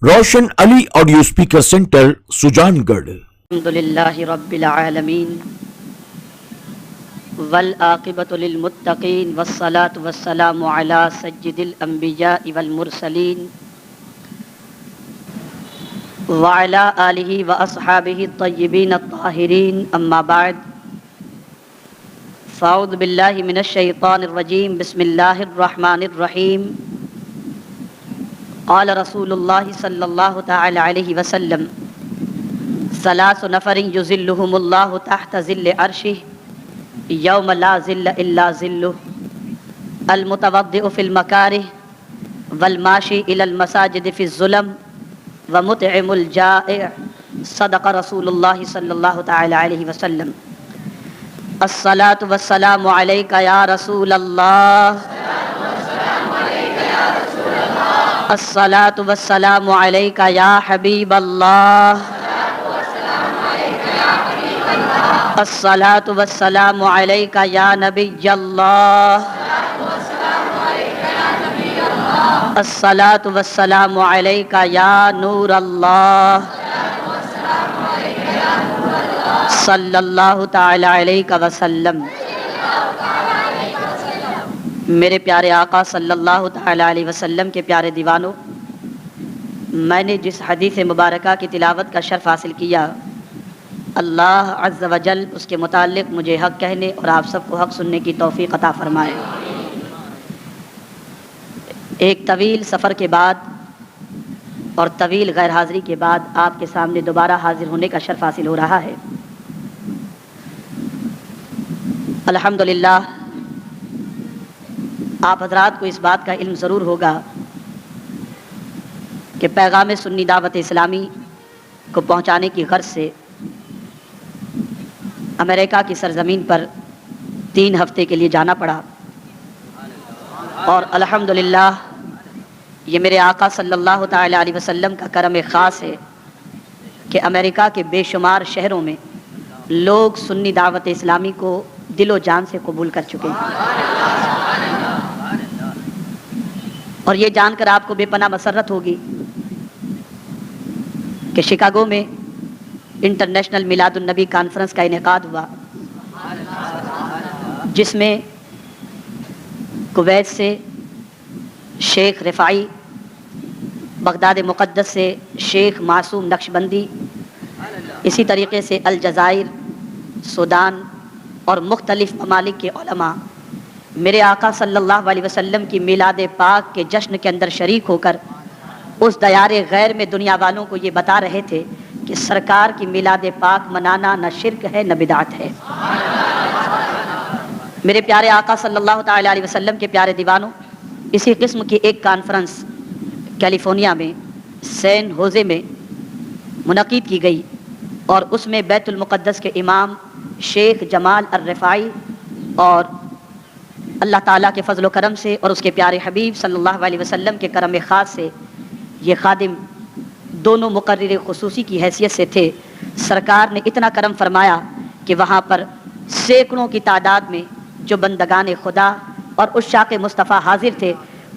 روشن علی audio speaker centre سجان گڑھ۔ الحمدللہ رب العالمین والعاقبۃ للمتقین والصلاة والسلام علی سید الانبیاء والمرسلین وعلی آلہ واصحابہ الطیبین الطاہرین، اما بعد فاعوذ باللہ من الشیطان الرجیم، بسم اللہ الرحمن الرحیم۔ قال رسول اللہ صلی اللہ تعالی علیہ وسلم: ثلاث نفر یظلهم اللہ تحت ظل عرشہ یوم لا ظل الا ظلہ، المتوضئ فی المکارہ والماشی الی المساجد فی الظلم ومطعم الجائع، صدق رسول اللہ صلی اللہ تعالی علیہ وسلم۔ الصلاۃ والسلام علیک یا رسول اللہ، الصلاۃ والسلام علیک یا حبیب اللہ، الصلاۃ والسلام علیک یا نبی اللہ، الصلاۃ والسلام علیک یا نور اللہ، صلی اللہ تعالی علیہ وسلم۔ میرے پیارے آقا صلی اللہ تعالی علیہ وسلم کے پیارے دیوانوں، میں نے جس حدیث مبارکہ کی تلاوت کا شرف حاصل کیا، اللہ عز و جل اس کے متعلق مجھے حق کہنے اور آپ سب کو حق سننے کی توفیق عطا فرمائے۔ ایک طویل سفر کے بعد اور طویل غیر حاضری کے بعد آپ کے سامنے دوبارہ حاضر ہونے کا شرف حاصل ہو رہا ہے۔ الحمدللہ آپ حضرات کو اس بات کا علم ضرور ہوگا کہ پیغام سنی دعوت اسلامی کو پہنچانے کی غرض سے امریکہ کی سرزمین پر 3 ہفتے کے لیے جانا پڑا، اور الحمدللہ یہ میرے آقا صلی اللہ تعالی علیہ وسلم کا کرم خاص ہے کہ امریکہ کے بے شمار شہروں میں لوگ سنی دعوت اسلامی کو دل و جان سے قبول کر چکے ہیں، اور یہ جان کر آپ کو بے پناہ مسرت ہوگی کہ شکاگو میں انٹرنیشنل میلاد النبی کانفرنس کا انعقاد ہوا، جس میں کویت سے شیخ رفاعی، بغداد مقدس سے شیخ معصوم نقشبندی، اسی طریقے سے الجزائر، سودان اور مختلف ممالک کے علماء میرے آقا صلی اللہ علیہ وسلم کی میلاد پاک کے جشن کے اندر شریک ہو کر اس دیار غیر میں دنیا والوں کو یہ بتا رہے تھے کہ سرکار کی میلاد پاک منانا نہ شرک ہے نہ بدعت ہے۔ میرے پیارے آقا صلی اللہ تعالی علیہ وسلم کے پیارے دیوانوں، اسی قسم کی ایک کانفرنس کیلیفورنیا میں سین ہوزے میں منعقد کی گئی، اور اس میں بیت المقدس کے امام شیخ جمال الرفاعی اور اللہ تعالیٰ کے فضل و کرم سے اور اس کے پیارے حبیب صلی اللہ علیہ وسلم کے کرم خاص سے یہ خادم دونوں مقرر خصوصی کی حیثیت سے تھے۔ سرکار نے اتنا کرم فرمایا کہ وہاں پر سینکڑوں کی تعداد میں جو بندگان خدا اور عشاق مصطفیٰ حاضر تھے،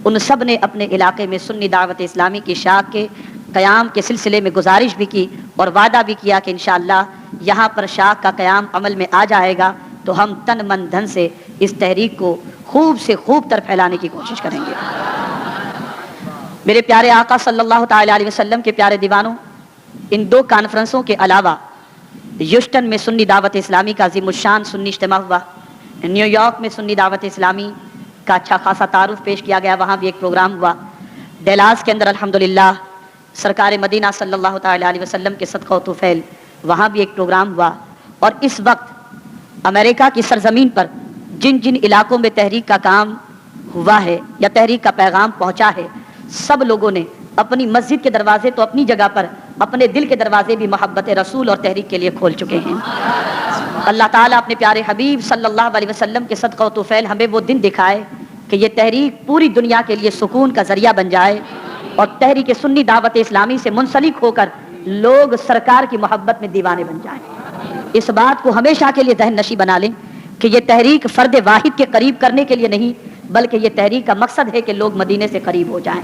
ان سب نے اپنے علاقے میں سنی دعوت اسلامی کی شاخ کے قیام کے سلسلے میں گزارش بھی کی اور وعدہ بھی کیا کہ انشاءاللہ یہاں پر شاخ کا قیام عمل میں آ جائے گا تو ہم تن من دھن سے اس تحریک کو خوب سے خوب تر پھیلانے کی کوشش کریں گے۔ میرے پیارے آقا صلی اللہ تعالی علیہ وسلم کے پیارے دیوانوں، ان 2 کانفرنسوں کے علاوہ ہیوسٹن میں سنی دعوت اسلامی کا عظیم الشان سنی اجتماع ہوا، نیو یارک میں سنی دعوت اسلامی کا اچھا خاصا تعارف پیش کیا گیا، وہاں بھی ایک پروگرام ہوا، ڈیلاس کے اندر الحمدللہ سرکار مدینہ صلی اللہ تعالی علیہ وسلم کے صدقہ و طفیل وہاں بھی ایک پروگرام ہوا، اور اس وقت امریکہ کی سرزمین پر جن جن علاقوں میں تحریک کا کام ہوا ہے یا تحریک کا پیغام پہنچا ہے، سب لوگوں نے اپنی مسجد کے دروازے تو اپنی جگہ پر اپنے دل کے دروازے بھی محبت رسول اور تحریک کے لیے کھول چکے ہیں۔ اللہ تعالیٰ اپنے پیارے حبیب صلی اللہ علیہ وسلم کے صدقہ و طفیل ہمیں وہ دن دکھائے کہ یہ تحریک پوری دنیا کے لیے سکون کا ذریعہ بن جائے، اور تحریک سنی دعوت اسلامی سے منسلک ہو کر لوگ سرکار کی محبت میں دیوانے بن جائیں۔ اس بات کو ہمیشہ کے لیے ذہن نشیں بنا لیں کہ یہ تحریک فرد واحد کے قریب کرنے کے لیے نہیں، بلکہ یہ تحریک کا مقصد ہے کہ لوگ مدینے سے قریب ہو جائیں۔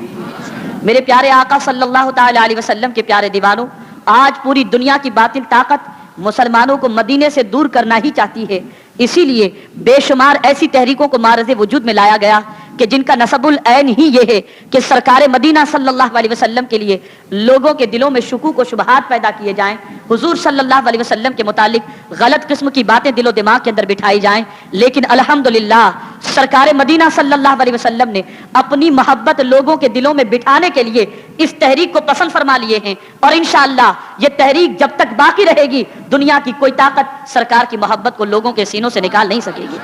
میرے پیارے آقا صلی اللہ تعالی علیہ وسلم کے پیارے دیوانوں، آج پوری دنیا کی باطل طاقت مسلمانوں کو مدینے سے دور کرنا ہی چاہتی ہے، اسی لیے بے شمار ایسی تحریکوں کو معرض وجود میں لایا گیا کہ جن کا نصب العین ہی یہ ہے کہ سرکار مدینہ صلی اللہ علیہ وسلم کے لیے لوگوں کے دلوں میں شکوک و شبہات پیدا کیے جائیں، حضور صلی اللہ علیہ وسلم کے متعلق غلط قسم کی باتیں دل و دماغ کے اندر بٹھائی جائیں۔ لیکن الحمدللہ سرکار مدینہ صلی اللہ علیہ وسلم نے اپنی محبت لوگوں کے دلوں میں بٹھانے کے لیے اس تحریک کو پسند فرما لیے ہیں، اور انشاءاللہ یہ تحریک جب تک باقی رہے گی دنیا کی کوئی طاقت سرکار کی محبت کو لوگوں کے سینوں سے نکال نہیں سکے گی۔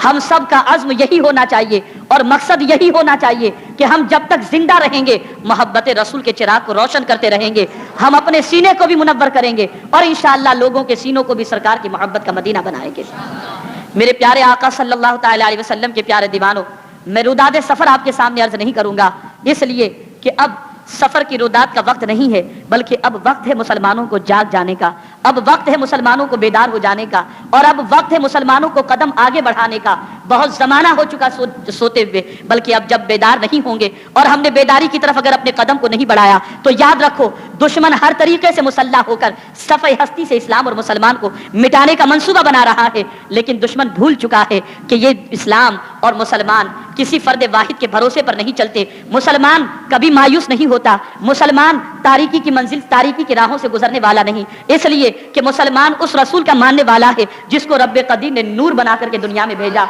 ہم سب کا عزم یہی ہونا چاہیے اور مقصد یہی ہونا چاہیے کہ ہم جب تک زندہ رہیں گے محبت رسول کے چراغ کو روشن کرتے رہیں گے، ہم اپنے سینے کو بھی منور کریں گے اور انشاءاللہ لوگوں کے سینوں کو بھی سرکار کی محبت کا مدینہ بنائیں گے۔ میرے پیارے آقا صلی اللہ تعالی علیہ وسلم کے پیارے دیوانوں، میں روداد سفر آپ کے سامنے عرض نہیں کروں گا، اس لیے کہ اب سفر کی روداد کا وقت نہیں ہے، بلکہ اب وقت ہے مسلمانوں کو جاگ جانے کا، اب وقت ہے مسلمانوں کو بیدار ہو جانے کا، اور اب وقت ہے مسلمانوں کو قدم آگے بڑھانے کا۔ بہت زمانہ ہو چکا سوتے ہوئے، بلکہ اب جب بیدار نہیں ہوں گے اور ہم نے بیداری کی طرف اگر اپنے قدم کو نہیں بڑھایا تو یاد رکھو دشمن ہر طریقے سے مسلح ہو کر صفحہ ہستی سے اسلام اور مسلمان کو مٹانے کا منصوبہ بنا رہا ہے، لیکن دشمن بھول چکا ہے کہ یہ اسلام اور مسلمان کسی فرد واحد کے بھروسے پر نہیں چلتے۔ مسلمان کبھی مایوس نہیں ہوتا، مسلمان تاریکی کی منزل تاریکی کی راہوں سے گزرنے والا نہیں، اس لیے کہ مسلمان اس رسول کا ماننے والا ہے جس کو رب قدیر نے نور بنا کر کے دنیا میں بھیجا۔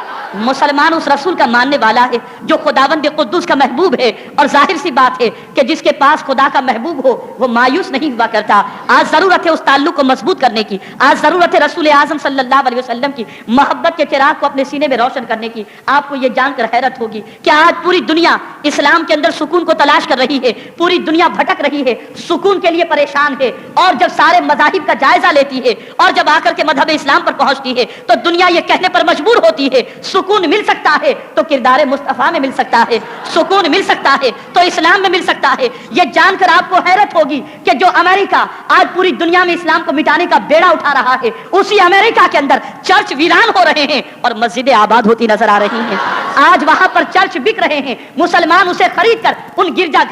مسلمان اس رسول کا ماننے والا ہے جو خداوند قدوس کا محبوب ہے، اور ظاہر سی بات ہے کہ جس کے پاس خدا کا محبوب ہو وہ مایوس نہیں ہوا کرتا۔ آج ضرورت ہے اس تعلق کو مضبوط کرنے کی، آج ضرورت ہے رسول اعظم صلی اللہ علیہ وسلم کی محبت کے چراغ کو اپنے سینے میں روشن کرنے کی۔ آپ کو یہ جان کر حیرت ہوگی کہ آج پوری دنیا اسلام کے اندر سکون کو تلاش کر رہی ہے، پوری دنیا بھٹک رہی ہے، سکون کے لیے پریشان ہے، اور جب سارے مذاہب کا جائزہ لیتی ہے اور جب آ کر کے مذہب اسلام پر پہنچتی ہے تو دنیا یہ کہنے پر مجبور ہوتی ہے سکون مل سکتا ہے تو کردار مصطفیٰ میں مل سکتا ہے، سکون مل سکتا ہے تو اسلام میں مل سکتا ہے۔ یہ جان کر آپ کو حیرت ہوگی کہ جو امریکہ آج پوری دنیا میں اسلام کو مٹانے کا بیڑا اٹھا رہا ہے، اسی امریکہ کے اندر چرچ ویران ہو رہے ہیں اور مسجدیں آباد ہوتی نظر آ رہی ہیں۔ آج وہاں پر چرچ بک رہے ہیں، مسلمان اسے خرید کر ان گرجا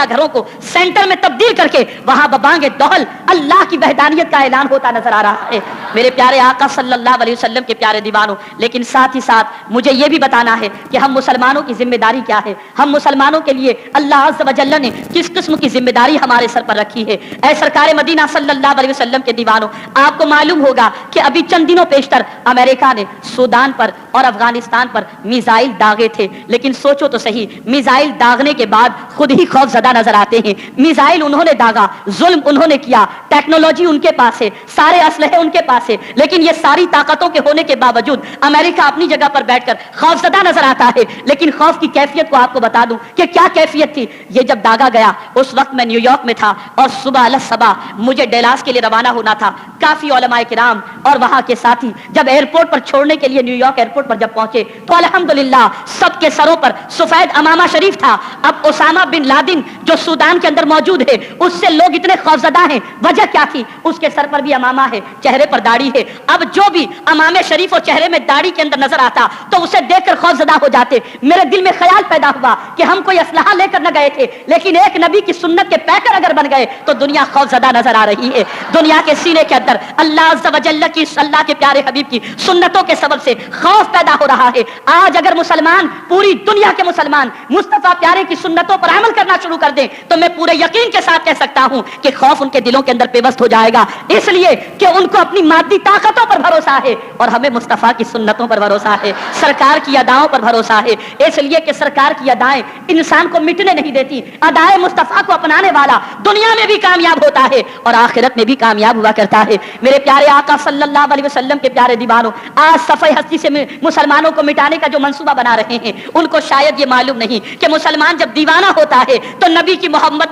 گھروں کو سینٹر میں تبدیل کر کے وہاں ببانگ دہل اللہ کی وحدانیت کا اعلان ہوتا نظر آ رہا ہے۔ میرے پیارے آقا صلی اللہ علیہ وسلم کے پیارے دیوانوں، لیکن ساتھ ہی ساتھ مجھے یہ بھی بتانا ہے کہ ہم مسلمانوں کی ذمہ داری کیا ہے، ہم مسلمانوں کے لیے اللہ عز و جل نے کس قسم کی ذمہ داری ہمارے سر پر رکھی ہے۔ اے سرکار مدینہ صلی اللہ علیہ وسلم کے دیوانوں، آپ کو معلوم ہوگا کہ ابھی چند دنوں پیشتر امریکہ نے سودان پر اور افغانستان پر میزائل داغے تھے، لیکن سوچو تو صحیح، میزائل داغنے کے بعد خود ہی خوف زدہ نظر آتے ہیں۔ میزائل انہوں نے داغا، ظلم انہوں نے کیا، ٹیکنالوجی ان کے پاس ہے، سارے اسلحے ان کے پاس ہے، لیکن یہ ساری طاقتوں کے ہونے کے باوجود امریکہ اپنی جگہ پر بیٹھ کر خوف زدہ نظر آتا ہے۔ لیکن خوف کی کیفیت کو آپ کو بتا دوں کہ کیا کیفیت تھی۔ یہ جب داغا گیا اس وقت میں نیو یارک میں تھا اور صبح صبح مجھے ڈیلاس کے لیے روانہ ہونا تھا۔ کافی علماء کرام اور وہاں کے ساتھی جب ایئرپورٹ پر چھوڑنے کے لیے نیو یارک ایئرپورٹ پر جب پہنچے تو الحمدللہ سب کے سروں پر سفید امامہ شریف تھا۔ اب اسامہ بن لادن جو سودان کے اندر موجود ہے اس سے لوگ اتنے خوفزدہ ہیں، وجہ کیا تھی؟ اس کے سر پر بھی امامہ ہے، چہرے پر داڑھی ہے۔ اب جو بھی امامے شریف اور چہرے میں داڑھی کے اندر نظر آتا تو اسے دیکھ کر خوفزدہ ہو جاتے۔ میرے دل میں خیال پیدا ہوا کہ ہم کوئی اسلحہ لے کر نہ گئے تھے، لیکن ایک نبی کی سنت کے پیکر اگر بن گئے تو دنیا خوفزدہ نظر آ رہی ہے۔ دنیا کے سینے کے اندر اللہ عز و جل کی، اللہ کے پیارے حبیب کی سنتوں کے سبب سے خوف پیدا ہو رہا ہے۔ آج اگر مسلمان، پوری دنیا کے مسلمان مصطفیٰ پیارے کی سنتوں پر عمل کرنا شروع کر دیں تو میں پورے یقین کے ساتھ کہہ سکتا ہوں کہ خوف ان کے دلوں کے اندر پیوست ہو جائے گا، اس لیے کہ ان کو اپنی مادی طاقتوں پر بھروسہ ہے اور ہمیں مصطفیٰ کی سنتوں پر بھروسہ ہے، سرکار کی اداؤں پر بھروسہ ہے، اس لیے کہ سرکار کی ادائیں انسان کو مٹنے نہیں دیتی۔ ادائے مصطفیٰ کو اپنانے والا دنیا میں بھی کامیاب ہوتا ہے اور آخرت میں بھی کامیاب ہوا کرتا ہے۔ میرے پیارے آقا صلی اللہ علیہ وسلم کے پیارے دیوانوں، آج صفحہ ہستی سے مسلمانوں کو مٹانے کا جو منصوبہ بنا رہے ہیں ان کو شاید یہ معلوم نہیں کہ مسلمان جب دیوانہ ہوتا ہے تو نبی کی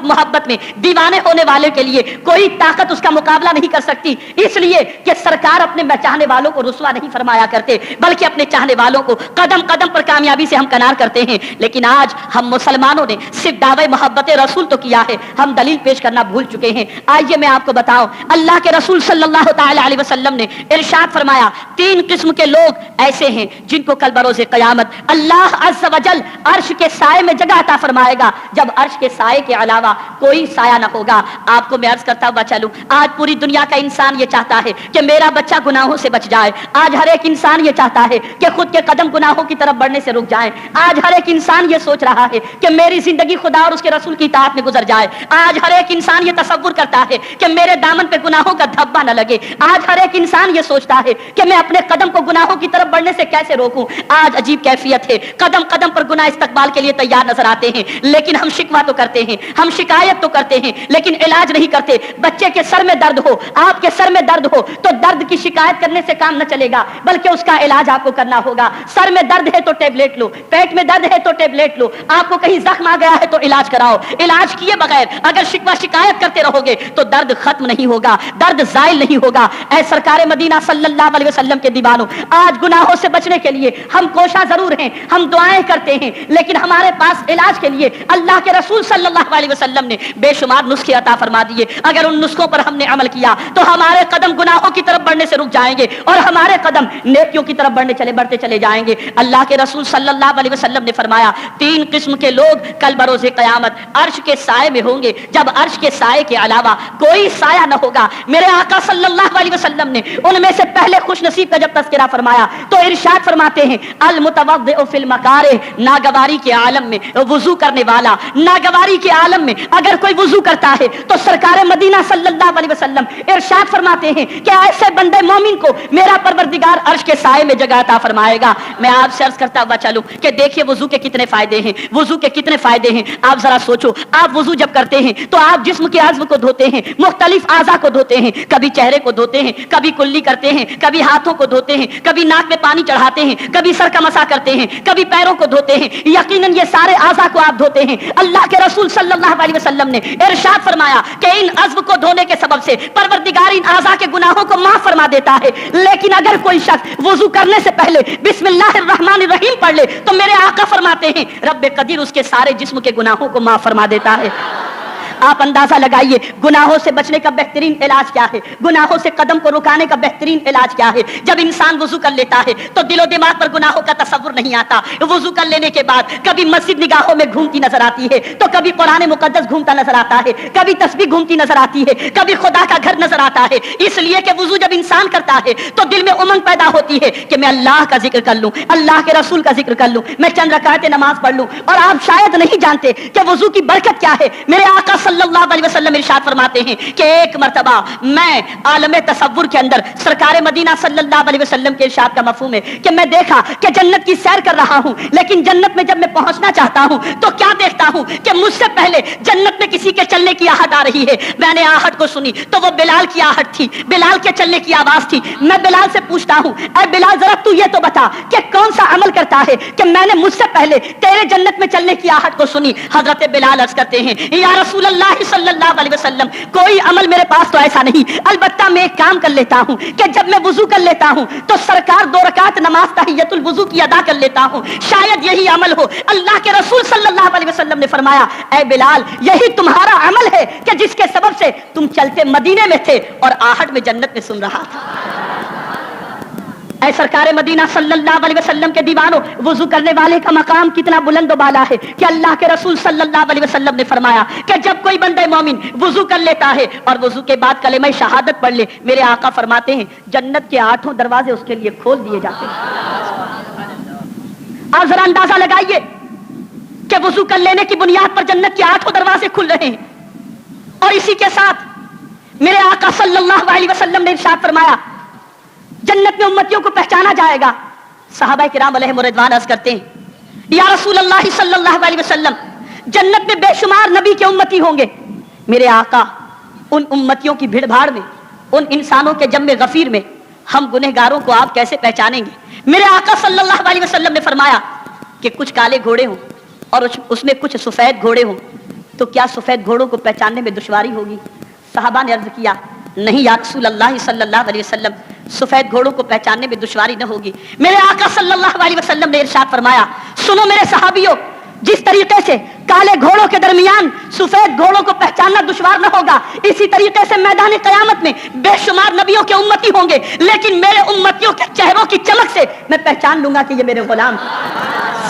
محبت میں دیوانے ہونے والے کے لیے کوئی طاقت اس کا مقابلہ نہیں کر سکتی، اس لیے کہ سرکار اپنے چاہنے والوں کو رسوا نہیں فرمایا کرتے، بلکہ اپنے چاہنے والوں کو قدم قدم پر کامیابی سے ہمکنار کرتے ہیں۔ لیکن آج ہم مسلمانوں نے صرف دعوے محبت رسول تو کیا ہے، ہم دلیل پیش کرنا بھول چکے ہیں۔ آئیے میں آپ کو بتاؤں، اللہ کے رسول صلی اللہ تعالی علیہ وسلم نے ارشاد فرمایا 3 قسم کے لوگ ایسے ہیں جن کو کل بروز قیامت اللہ عز و جل عرش کے سائے میں جگہ عطا فرمائے گا، جب عرش کے سائے کے علاوہ کوئی سایہ نہ ہوگا۔ آپ کو میں عرض کرتا ہوا چلوں، آج پوری دنیا کا انسان یہ چاہتا ہے کہ میرا بچہ گناہوں سے بچ جائے، آج ہر ایک انسان یہ چاہتا ہے کہ خود کے قدم گناہوں کی طرف بڑھنے سے رک جائیں، آج ہر ایک انسان یہ سوچ رہا ہے کہ میری زندگی خدا اور اس کے رسول کی اطاعت میں گزر جائے، آج ہر ایک انسان یہ تصور کرتا ہے کہ میرے دامن پہ گناہوں کا دھبا نہ لگے، آج ہر ایک انسان یہ سوچتا ہے کہ میں اپنے قدم کو گناہوں کی طرف بڑھنے سے کیسے روکوں۔ آج عجیب کیفیت ہے، قدم قدم پر گناہ استقبال کے لیے تیار نظر آتے ہیں، لیکن ہم شکوہ تو کرتے ہیں، ہم شکایت تو کرتے ہیں، لیکن علاج نہیں کرتے۔ بچے کے سر میں درد ہو، آپ کے سر میں درد ہو تو درد کی شکایت کرنے سے کام نہ چلے گا، بلکہ اس کا علاج آپ کو کرنا ہوگا۔ سر میں درد ہے تو ٹیبلیٹ لو، پیٹ میں درد ہے تو ٹیبلیٹ لو، آپ کو کہیں زخم آ گیا ہے تو علاج کراؤ۔ علاج کیے بغیر اگر شکوہ شکایت کرتے رہو گے تو درد ختم نہیں ہوگا، درد زائل نہیں ہوگا۔ اے سرکار مدینہ صلی اللہ علیہ وسلم کے دیوانوں، آج گناہوں سے بچنے کے لیے ہم کوشاں ضرور ہیں، ہم دعائیں کرتے ہیں، لیکن ہمارے پاس علاج کے لیے اللہ کے رسول صلی اللہ علیہ وسلم نے بے شمار نسخے عطا فرما دیے۔ اگر ان نسخوں پر ہم نے عمل کیا تو ہمارے قدم گناہوں کی طرف بڑھنے سے رک جائیں گے اور ہمارے قدم نیکیوں کی طرف بڑھتے چلے جائیں گے۔ اللہ کے رسول صلی اللہ علیہ وسلم نے فرمایا 3 قسم کے لوگ کل بروز قیامت عرش کے سائے میں ہوں گے، جب عرش کے سائے کے علاوہ کوئی سایہ نہ ہوگا۔ میرے آقا صلی اللہ علیہ وسلم نے ان میں سے پہلے خوش نصیب کا جب تذکرہ فرمایا تو ارشاد فرماتے ہیں المتوضئ فی المکارہ، ناگواری کے عالم میں وضو کرنے والا، ناگواری کے عالم میں اگر کوئی وضو کرتا ہے تو سرکار مدینہ صلی اللہ علیہ وسلم ارشاد فرماتے ہیں کہ ایسے بندے مومن کو میرا پروردگار عرش کے سائے میں جگہ عطا فرمائے گا۔ میں آپ سے عرض کرتا ہوا چلوں کہ دیکھیے وضو کے کتنے فائدے ہیں، وضو کے کتنے فائدے ہیں۔ آپ ذرا سوچو، آپ وضو جب کرتے ہیں تو آپ جسم کے عضو کو دھوتے ہیں، مختلف اعضاء کو دھوتے ہیں، کبھی چہرے کو دھوتے ہیں، کبھی کلی کرتے ہیں، کبھی ہاتھوں کو دھوتے ہیں، کبھی ناک میں پانی چڑھاتے ہیں، کبھی سر کا مسح کرتے ہیں، کبھی پیروں کو دھوتے ہیں۔ یقیناً یہ سارے اعضاء کو آپ دھوتے ہیں۔ اللہ کے رسول صلی اللہ علیہ وسلم نے ارشاد فرمایا کہ ان عضو کو دھونے کے سبب سے پروردگار ان اعضاء کے گناہوں کو معاف فرما دیتا ہے، لیکن اگر کوئی شخص وضو کرنے سے پہلے بسم اللہ الرحمن الرحیم پڑھ لے تو میرے آقا فرماتے ہیں رب قدیر اس کے سارے جسم کے گناہوں کو معاف فرما دیتا ہے۔ آپ اندازہ لگائیے گناہوں سے بچنے کا بہترین علاج کیا ہے، گناہوں سے قدم کو رکانے کا بہترین علاج کیا ہے۔ جب انسان وضو کر لیتا ہے تو دل و دماغ پر گناہوں کا تصور نہیں آتا۔ وضو کر لینے کے بعد کبھی مسجد نگاہوں میں گھومتی نظر آتی ہے تو کبھی قرآن مقدس گھومتا نظر آتا ہے، کبھی تسبیح گھومتی نظر آتی ہے، کبھی خدا کا گھر نظر آتا ہے، اس لیے کہ وضو جب انسان کرتا ہے تو دل میں امنگ پیدا ہوتی ہے کہ میں اللہ کا ذکر کر لوں، اللہ کے رسول کا ذکر کر لوں، میں چند رکعتیں نماز پڑھ لوں۔ اور آپ شاید نہیں جانتے کہ وضو کی برکت کیا ہے۔ میرے آقا صلی اللہ علیہ وسلم ارشاد فرماتے ہیں کہ ایک مرتبہ میں عالم تصور کے اندر سرکار مدینہ صلی اللہ علیہ وسلم کے ارشاد کا مفہوم ہے کہ میں دیکھا کہ جنت کی سیر کر رہا ہوں، لیکن جنت میں جب میں پہنچنا چاہتا ہوں تو کیا دیکھتا ہوں کہ مجھ سے پہلے جنت میں کسی کے چلنے کی آہٹ آ رہی ہے۔ میں نے آہٹ کو سنی تو وہ بلال کی آہٹ تھی، بلال کے چلنے کی آواز تھی۔ میں بلال سے پوچھتا ہوں اے بلال ذرا تو یہ تو بتا کہ کون سا عمل کرتا ہے کہ میں نے مجھ سے پہلے تیرے جنت میں چلنے کی آہٹ کو سنی۔ حضرت بلال عرض کرتے ہیں یا رسول اللہ صلی اللہ علیہ وسلم کوئی عمل میرے پاس تو ایسا نہیں، البتہ میں ایک کام کر لیتا ہوں کہ جب میں وضو کر لیتا ہوں تو سرکار 2 رکعت نماز تحیۃ الوضو کی ادا کر لیتا ہوں، شاید یہی عمل ہو۔ اللہ کے رسول صلی اللہ علیہ وسلم نے فرمایا اے بلال یہی تمہارا عمل ہے کہ جس کے سبب سے تم چلتے مدینے میں تھے اور آہٹ میں جنت میں سن رہا تھا۔ اے سرکار مدینہ صلی اللہ علیہ وسلم کے دیوانوں، وضو کرنے والے کا مقام کتنا بلند و بالا ہے کہ اللہ کے رسول صلی اللہ علیہ وسلم نے فرمایا کہ جب کوئی بندہ مومن وضو کر لیتا ہے اور وضو کے بعد کلمہ شہادت پڑھ لے، میرے آقا فرماتے ہیں جنت کے 8 دروازے اس کے لیے کھول دیے جاتے ہیں۔ آپ ذرا اندازہ لگائیے کہ وضو کر لینے کی بنیاد پر جنت کے 8 دروازے کھل رہے ہیں، اور اسی کے ساتھ میرے آقا صلی اللہ علیہ وسلم نے ارشاد فرمایا جنت میں امتیوں کو پہچانا جائے گا۔ صحابہ کرام علیہم رضوان عرض کرتے ہیں یا رسول اللہ صلی اللہ علیہ وسلم جنت میں بے شمار نبی کے امتی ہوں گے۔ میرے آقا ان امتیوں کی بھیڑ بھاڑ میں، ان انسانوں کے جم غفیر میں ہم گنہگاروں کو آپ کیسے پہچانیں گے؟ میرے آقا صلی اللہ علیہ وسلم نے فرمایا کہ کچھ کالے گھوڑے ہوں اور اس میں کچھ سفید گھوڑے ہوں، تو کیا سفید گھوڑوں کو پہچاننے میں دشواری ہوگی؟ صحابہ نے عرض کیا نہیں یا رسول اللہ صلی اللہ علیہ وسلم، سفید گھوڑوں کو پہچاننے میں دشواری نہ ہوگی۔ میرے آقا صلی اللہ علیہ وسلم نے ارشاد فرمایا، سنو میرے صحابیوں، جس طریقے سے کالے گھوڑوں کے درمیان سفید گھوڑوں کو پہچاننا دشوار نہ ہوگا، اسی طریقے سے میدان قیامت میں بے شمار نبیوں کے امتی ہوں گے، لیکن میرے امتیوں کے چہروں کی چمک سے میں پہچان لوں گا کہ یہ میرے غلام۔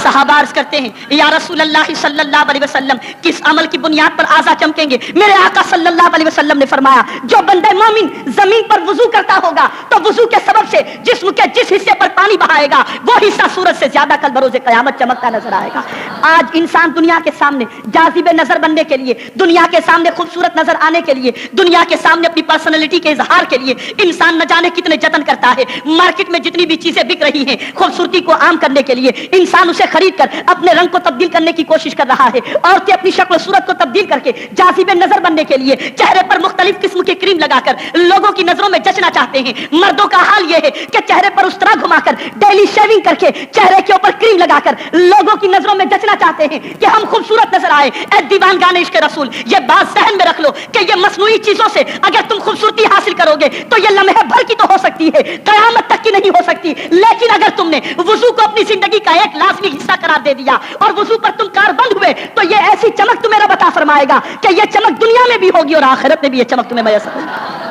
صحابہ عرض کرتے ہیں یا رسول اللہ صلی اللہ علیہ وسلم، کس عمل کی بنیاد پر آزا چمکیں گے؟ میرے آقا صلی اللہ علیہ وسلم نے فرمایا، جو بندہ مومن زمین پر وضو کرتا ہوگا تو وضو کے سبب سے جسم کے جس حصے پر پانی بہائے گا وہ حصہ سورج سے زیادہ کل بروز قیامت چمکتا نظر آئے گا۔ آج انسان دنیا کے سامنے جاذب نظر بننے کے لیے، دنیا کے سامنے خوبصورت نظر آنے کے لیے، دنیا کے سامنے اپنی پرسنالٹی کے اظہار کے لیے انسان نہ جانے کتنے جتن کرتا ہے۔ مارکیٹ میں جتنی بھی چیزیں بک رہی ہیں خوبصورتی کو عام کرنے کے لیے، انسان اسے خرید کر اپنے رنگ کو تبدیل کرنے کی کوشش کر رہا ہے، عورتیں اپنی شکل و صورت کو تبدیل کر کے جاذب نظر بننے کے لیے چہرے پر مختلف قسم کی کریم لگا کر لوگوں کی نظروں میں جچنا چاہتے ہیں۔ مردوں کا حال یہ ہے کہ چہرے پر اس طرح گھما کر ڈیلی شیونگ کر کے چہرے کے اوپر کریم لگا کر لوگوں کی نظروں میں جچنا چاہتے ہیں کہ ہم خوبصورت نظر آئے۔ اے دیوانگان عشق رسول، یہ بات ذہن میں رکھ لو کہ یہ مصنوعی چیزوں سے اگر تم خوبصورتی حاصل کرو گے تو یہ لمحے بھر کی تو ہو سکتی ہے، قیامت تک کی نہیں ہو سکتی۔ لیکن اگر تم نے وضو کو اپنی زندگی کا ایک لازمی حصہ قرار دے دیا اور وضو پر تم کاربند ہوئے تو یہ ایسی چمک تمہیں رب عطا فرمائے گا کہ یہ چمک دنیا میں بھی ہوگی اور آخرت میں بھی یہ چمک تمہیں میسر ہوگی۔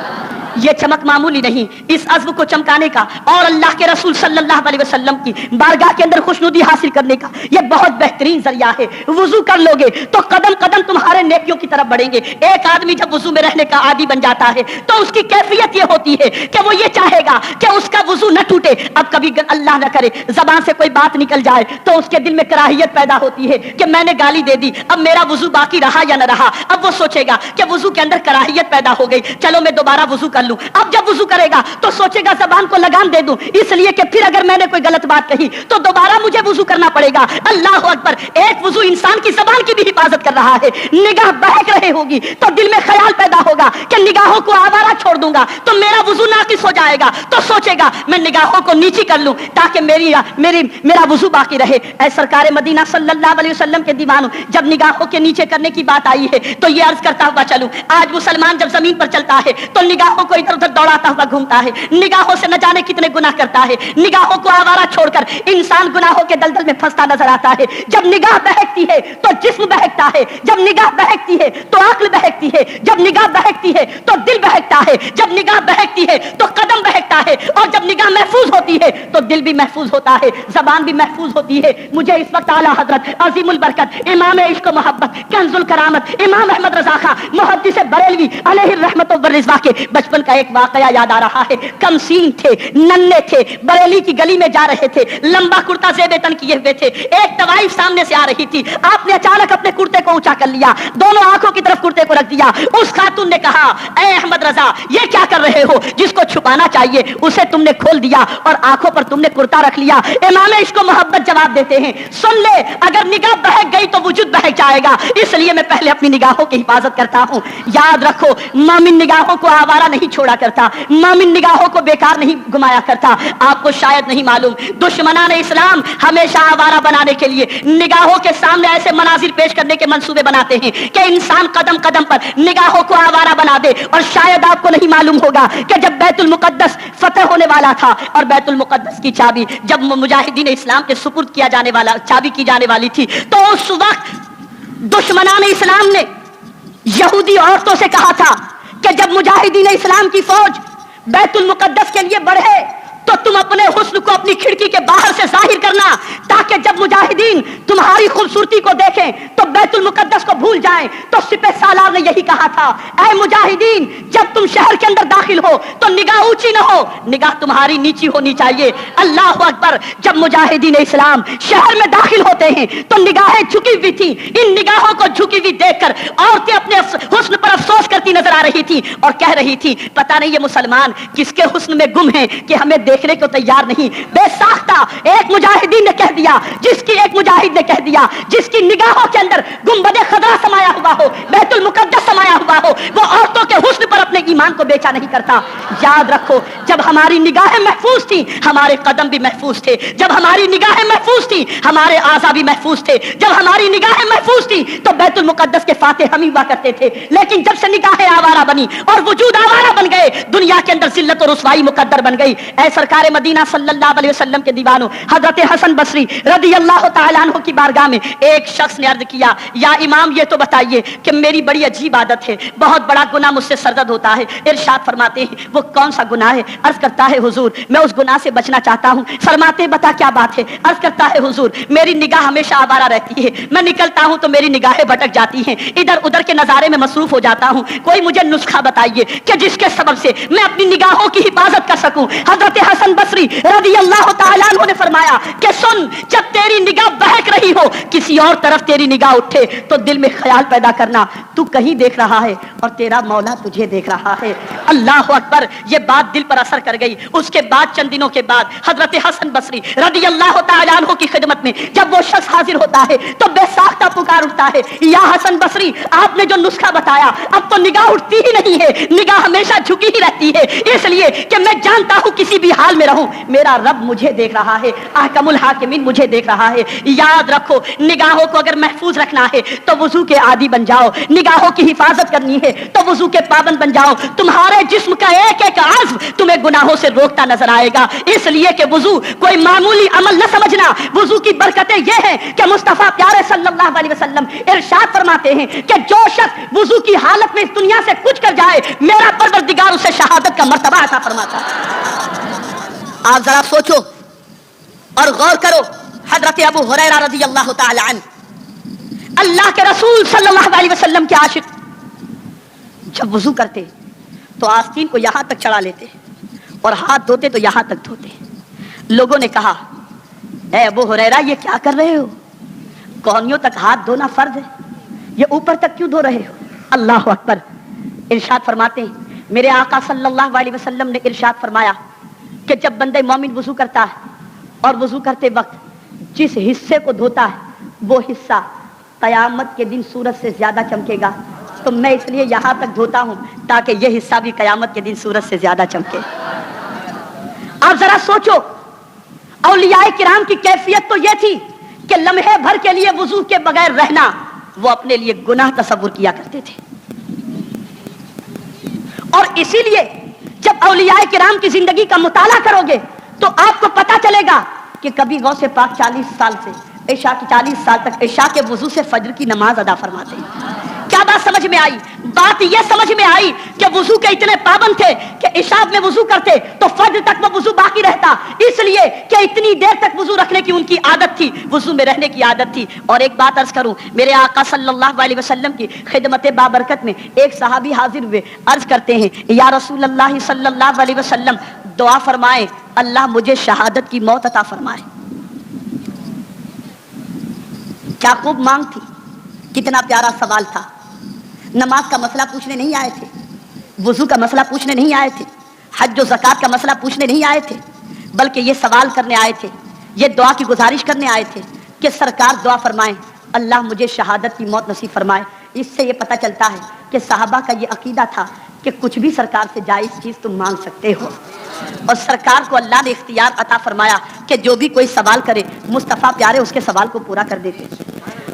یہ چمک معمولی نہیں، اس عزم کو چمکانے کا اور اللہ کے رسول صلی اللہ علیہ وسلم کی بارگاہ کے اندر خوشنودی حاصل کرنے کا یہ بہت بہترین ذریعہ ہے۔ وضو کر لو گے تو قدم قدم تمہارے نیکیوں کی طرف بڑھیں گے۔ ایک آدمی جب وضو میں رہنے کا عادی بن جاتا ہے تو اس کی کیفیت یہ ہوتی ہے کہ وہ یہ چاہے گا کہ اس کا وضو نہ ٹوٹے۔ اب کبھی اللہ نہ کرے زبان سے کوئی بات نکل جائے تو اس کے دل میں کراہیت پیدا ہوتی ہے کہ میں نے گالی دے دی، اب میرا وضو باقی رہا یا نہ رہا۔ اب وہ سوچے گا کہ وضو کے اندر کراہیت پیدا ہو گئی، چلو میں دوبارہ وضو کر لوں۔ اب جب وضو کرے گا تو سوچے گا زبان کو لگام دے دوں، اس لیے کہ پھر اگر میں نے کوئی غلط بات کہی تو دوبارہ مجھے وضو کرنا پڑے گا۔ اللہ اکبر، ایک وضو انسان کی زبان کی بھی حفاظت کر رہا ہے۔ نگاہ بہک رہے ہوگی تو دل میں خیال پیدا ہوگا کہ نگاہوں کو آوارہ چھوڑ دوں گا تو میرا وضو ناقص ہو جائے گا، تو سوچے گا میں نگاہوں کو نیچی کر لوں تاکہ میرا وضو باقی رہے۔ اے سرکار مدینہ صلی اللہ علیہ وسلم کے دیوانوں، جب نگاہوں کے نیچے کرنے کی بات آئی ہے تو یہ عرض کرتا ہوا چلوں، آج مسلمان جب زمین پر چلتا ہے تو نگاہوں کو ادھر ادھر دوڑاتا ہوا گھومتا ہے، نگاہوں سے نہ جانے کتنے گناہ کرتا ہے، نگاہوں کو آوارہ چھوڑ کر انسان گناہوں کے دلدل میں پھنستا نظر آتا ہے۔ جب نگاہ بہکتی ہے تو جسم بہکتا ہے، جب نگاہ بہکتی ہے تو عقل بہکتی ہے، جب نگاہ بہکتی ہے تو دل بہکتا ہے، جب نگاہ بہکتی ہے تو قدم بہکتا ہے، اور جب نگاہ محفوظ ہوتی ہے تو دل بھی محفوظ ہوتا ہے، زبان بھی محفوظ ہوتی ہے۔ مجھے اس وقت اعلیٰ حضرت عظیم البرکت امام عشق و محبت کنز الکرامت امام احمد رضا خان محدث بریلوی علیہ الرحمت والرضوان کے بچپن کا ایک واقعہ یاد آ رہا ہے۔ کم سین تھے، ننھے تھے، بریلی کی گلی میں جا رہے تھے، لمبا کرتا زیب تن کیے ہوئے تھے، ایک طوائف سامنے سے آ رہی تھی، آپ نے اچانک اپنے کرتے کو اونچا کر لیا، دونوں آنکھوں کی طرف کرتے کو رکھ دیا۔ اس خاتون نے کہا اے احمد رضا یہ کیا کر رہے ہو؟ جس کو چھپانا چاہیے اسے تم نے کھول دیا اور آنکھوں پر تم نے کرتا رکھ لیا۔ امام عشق و محبت جواب دیتے ہیں سن لے، اگر نگاہ بہک گئی تو وجود بہک جائے گا، اس لیے میں پہلے اپنی نگاہوں کی حفاظت کرتا ہوں۔ یاد رکھو مومن نگاہوں کو آوارہ نہیں چھوڑا کرتا، مومن نگاہوں کو بیکار نہیں گمایا کرتا۔ آپ کو شاید نہیں معلوم، دشمنان اسلام ہمیشہ آوارہ بنانے کے لیے نگاہوں کے سامنے ایسے مناظر پیش کرنے کے منصوبے بناتے ہیں کہ انسان قدم قدم پر نگاہوں کو آوارہ بنا دے۔ اور شاید آپ کو نہیں معلوم ہوگا کہ جب بیت المقدس فتح ہونے والا تھا اور بیت المقدس کی چابی جب مجاہدین اسلام کے سپرد کیا جانے والا چابی کی جانے والی تھی تو اس وقت دشمنان اسلام نے یہودی عورتوں سے کہا تھا کہ جب مجاہدین اسلام کی فوج بیت المقدس کے لیے بڑھے تو تم اپنے حسن کو اپنی کھڑکی کے باہر سے ظاہر کرنا تاکہ جب مجاہدین تمہاری خوبصورتی کو دیکھیں تو بیت المقدس کو بھول جائیں۔ تو سپہ سالار نے یہی کہا تھا اے مجاہدین جب تم شہر کے اندر داخل ہو تو نگاہ اونچی نہ ہو، نگاہ تمہاری نیچی ہونی چاہیے۔ اللہ اکبر، جب مجاہدین اسلام شہر میں داخل ہوتے ہیں تو نگاہیں جھکی ہوئی تھی، ان نگاہوں کو جھکی ہوئی دیکھ کر عورتیں اپنے حسن پر افسوس کرتی نظر لگا رہی تھی اور کہہ رہی تھی پتہ نہیں یہ مسلمان کس کے حسن میں گم ہیں کہ ہمیں دیکھنے کو تیار نہیں. بے ساختہ ایک مجاہدین نے کہہ دیا, ایک مجاہد نے کہہ دیا, جس کی نگاہوں کے اندر گنبد خضرا سمایا ہوا ہو, بیت المقدس سمایا ہوا ہو, وہ عورتوں کے حسن پر اپنے ایمان کو بیچا نہیں کرتا. یاد رکھو, جب ہماری نگاہیں محفوظ تھیں ہمارے قدم بھی محفوظ تھے, جب ہماری نگاہیں محفوظ تھیں ہمارے اعضاء بھی محفوظ تھے, جب ہماری نگاہیں محفوظ تھیں تو بیت المقدس کے فاتح ہم ہی ہوا کرتے تھے. لیکن جب سے نگاہیں آوارہ بنی اور وجود آوارہ بن گئے, دنیا کے اندر ذلت اور رسوائی مقدر بن گئی. اے سرکار مدینہ صلی اللہ علیہ وسلم کے دیوانوں, حضرت حسن بصری رضی اللہ تعالیٰ عنہ کی بارگاہ میں ایک شخص نے عرض کیا, یا امام یہ تو بتائیے کہ میری بڑی عجیب عادت ہے, بہت بڑا گناہ مجھ سے سرزد ہوتا ہے. ارشاد فرماتے ہیں وہ کون سا گناہ ہے؟ عرض کرتا ہے حضور میں اس گناہ سے بچنا چاہتا ہوں. فرماتے ہیں بتا کیا بات ہے؟ عرض کرتا ہے حضور میری نگاہ ہمیشہ آوارہ رہتی ہے, میں نکلتا ہوں تو میری نگاہیں بھٹک جاتی ہیں, ادھر ادھر کے نظارے میں مصروف ہو جاتا ہوں. کوئی مجھے نسخہ بتائیے کہ جس کے سبب سے میں اپنی نگاہوں کی حفاظت کر سکوں. حضرت حسن بصری رضی اللہ تعالیٰ عنہ نے فرمایا کہ سن, جب تیری نگاہ بہک رہی ہو, کسی اور طرف تیری نگاہ اٹھے تو دل میں خیال پیدا کرنا تو کہیں دیکھ رہا ہے اور تیرا مولا تجھے دیکھ رہا ہے. اللہ اکبر, یہ بات دل پر اثر کر گئی. اس کے بعد چند دنوں کے بعد حضرت حسن بصری رضی اللہ تعالیٰ عنہ کی خدمت میں جب وہ شخص حاضر ہوتا ہے تو بے ساختہ پکار اٹھتا ہے, یا حسن بصری آپ نے جو نسخہ بتایا اب تو نگاہ اٹھتی ہی نہیں ہے, نگاہ ہمیشہ جھکی ہی رہتی ہے, اس لیے کہ میں جانتا ہوں کسی بھی حال میں رہوں میرا رب مجھے دیکھ رہا ہے, احکم الحاکمین مجھے دیکھ رہا ہے. یاد رکھو, نگاہوں کو اگر محفوظ رکھنا ہے تو وضو کے عادی بن جاؤ, نگاہوں کی حفاظت کرنی ہے تو وضو کے پابند بن جاؤ. تمہارے جسم کا ایک ایک عضو تمہیں گناہوں سے روکتا نظر آئے گا, اس لیے کہ وضو کوئی معمولی عمل نہ سمجھنا. وضو کی برکتیں یہ ہیں کہ مصطفیٰ پیارے صلی اللہ علیہ وسلم ارشاد فرماتے ہیں کہ جو شخص وضو کی حالت میں اس دنیا سے کچھ کر جائے میرا پروردگار اسے شہادت کا مرتبہ عطا فرماتا ہے. آپ ذرا سوچو اور غور کرو, حضرت ابو ہریرہ رضی اللہ تعالی عنہ, اللہ کے رسول صلی اللہ علیہ وسلم کے عاشق, جب وضو کرتے تو آستین کو یہاں تک چڑھا لیتے اور ہاتھ دھوتے تو یہاں تک دھوتے. لوگوں نے کہا اے ابو ہریرہ یہ کیا کر رہے ہو, کونیوں تک ہاتھ دھونا فرض ہے, یہ اوپر تک کیوں دھو رہے ہو؟ اللہ اکبر. ارشاد فرماتے ہیں میرے آقا صلی اللہ علیہ وسلم نے ارشاد فرمایا کہ جب بندے مومن وضو کرتا ہے اور وضو کرتے وقت جس حصے کو دھوتا ہے وہ حصہ قیامت کے دن سورج سے زیادہ چمکے گا, تو میں اس لیے یہاں تک دھوتا ہوں تاکہ یہ حصہ بھی قیامت کے دن سورج سے زیادہ چمکے. آپ ذرا سوچو, اولیاء کرام کی کیفیت تو یہ تھی کہ لمحے بھر کے لیے وضو کے بغیر رہنا وہ اپنے لیے گناہ تصور کیا کرتے تھے. اور اسی لیے جب اولیاء کرام کی زندگی کا مطالعہ کرو گے تو آپ کو پتا چلے گا کہ کبھی غوث پاک 40 سال سے عشاء کی 40 سال تک عشاء کے وضو سے فجر کی نماز ادا فرماتے ہیں. کیا بات سمجھ میں آئی؟ بات یہ سمجھ میں آئی کہ وضو کے اتنے پابند تھے کہ عشاء میں وضو کرتے تو فجر تک وہ وضو باقی رہتا, اس لیے کہ اتنی دیر تک وضو رکھنے کی ان کی عادت تھی, وضو میں رہنے کی عادت تھی. اور ایک بات عرض کروں, میرے آقا صلی اللہ علیہ وسلم کی خدمت بابرکت میں ایک صحابی حاضر ہوئے, عرض کرتے ہیں یا رسول اللہ صلی اللہ علیہ وسلم دعا فرمائیں اللہ مجھے شہادت کی موت عطا فرمائے. کیا خوب مانگ تھی, کتنا پیارا سوال تھا. نماز کا مسئلہ پوچھنے نہیں آئے تھے, وضو کا مسئلہ پوچھنے نہیں آئے تھے, حج و زکات کا مسئلہ پوچھنے نہیں آئے تھے, بلکہ یہ سوال کرنے آئے تھے, یہ دعا کی گزارش کرنے آئے تھے کہ سرکار دعا فرمائیں اللہ مجھے شہادت کی موت نصیب فرمائے. اس سے یہ پتہ چلتا ہے کہ صحابہ کا یہ عقیدہ تھا کہ کچھ بھی سرکار سے جائز چیز تم مانگ سکتے ہو, اور سرکار کو اللہ نے اختیار عطا فرمایا کہ جو بھی کوئی سوال کرے مصطفیٰ پیارے اس کے سوال کو پورا کر دیتے.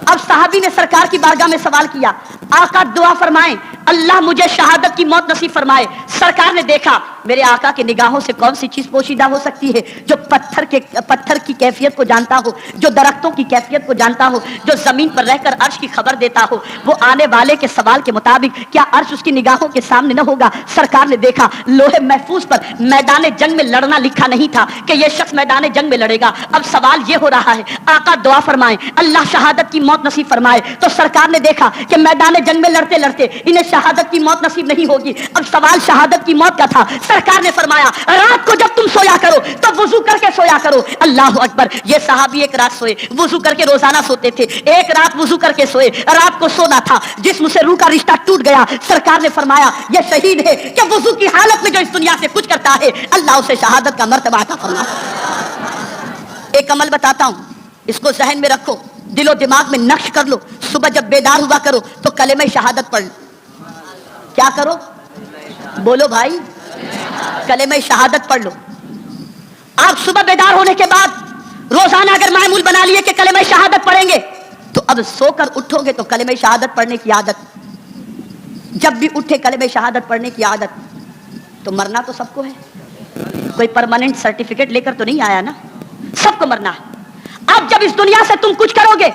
اب صحابی نے سرکار کی بارگاہ میں سوال کیا, آقا دعا فرمائیں اللہ مجھے شہادت کی موت نصیب فرمائے. سرکار نے دیکھا میرے آقا کی نگاہوں سے کون سی چیز پوشیدہ ہو سکتی ہے, جو پتھر کی کیفیت کو جانتا ہو, جو درختوں کی کیفیت کو جانتا ہو, جو زمین پر رہ کر عرش کی خبر دیتا ہو. وہ آنے والے کے سوال کے مطابق کیا عرش اس کی نگاہوں کے سامنے نہ ہوگا؟ سرکار نے دیکھا لوہے محفوظ پر میدان جنگ میں لڑنا لکھا نہیں تھا کہ یہ شخص میدان جنگ میں لڑے گا. اب سوال یہ ہو رہا ہے آقا دعا فرمائیں اللہ شہادت کی موت نصیب فرمائے. تو سرکار نے دیکھا کہ میدان جنگ میں لڑتے لڑتے انہیں شہادت کی موت نصیب نہیں ہوگی. اب سوال شہادت کی موت کا تھا. سرکار نے فرمایا رات کو جب تم سویا کرو تو وضو کر کے سویا کرو. اللہ اکبر. یہ صحابی ایک رات سوئے, وضو کر کے روزانہ سوتے تھے, ایک رات وضو کر کے سوئے, رات کو سونا تھا, جسم سے روح کا رشتہ ٹوٹ گیا. سرکار نے فرمایا یہ شہید ہے کہ وضو کی حالت میں جو اس دنیا سے کچھ کرتا ہے اللہ اسے شہادت کا مرتبہ عطا فرماتا. ایک عمل بتاتا ہوں, اس کو ذہن میں رکھو, دل و دماغ میں نقش کر لو. صبح جب بیدار ہوا کرو تو کلمہ شہادت پڑھ لو. کیا کرو؟ بولو بھائی, کلمہ شہادت پڑھ لو. آپ صبح بیدار ہونے کے بعد روزانہ اگر معمول بنا لیے کہ کلمہ شہادت پڑھیں گے تو اب سو کر اٹھو گے تو کلمہ شہادت پڑھنے کی عادت, جب بھی اٹھے کلمہ شہادت پڑھنے کی عادت. تو مرنا تو سب کو ہے, کوئی پرماننٹ سرٹیفکیٹ لے کر تو نہیں آیا نا, سب کو مرنا ہے. اب جب اس دنیا سے تم کچھ کرو گے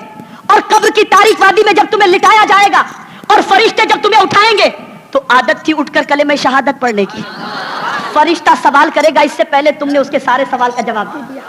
اور قبر کی تاریک وادی میں جب تمہیں لٹایا جائے گا اور فرشتے جب تمہیں اٹھائیں گے تو عادت تھی اٹھ کر کلمہ شہادت پڑھنے کی. فرشتہ سوال کرے گا, اس سے پہلے تم نے اس کے سارے سوال کا جواب دے دیا,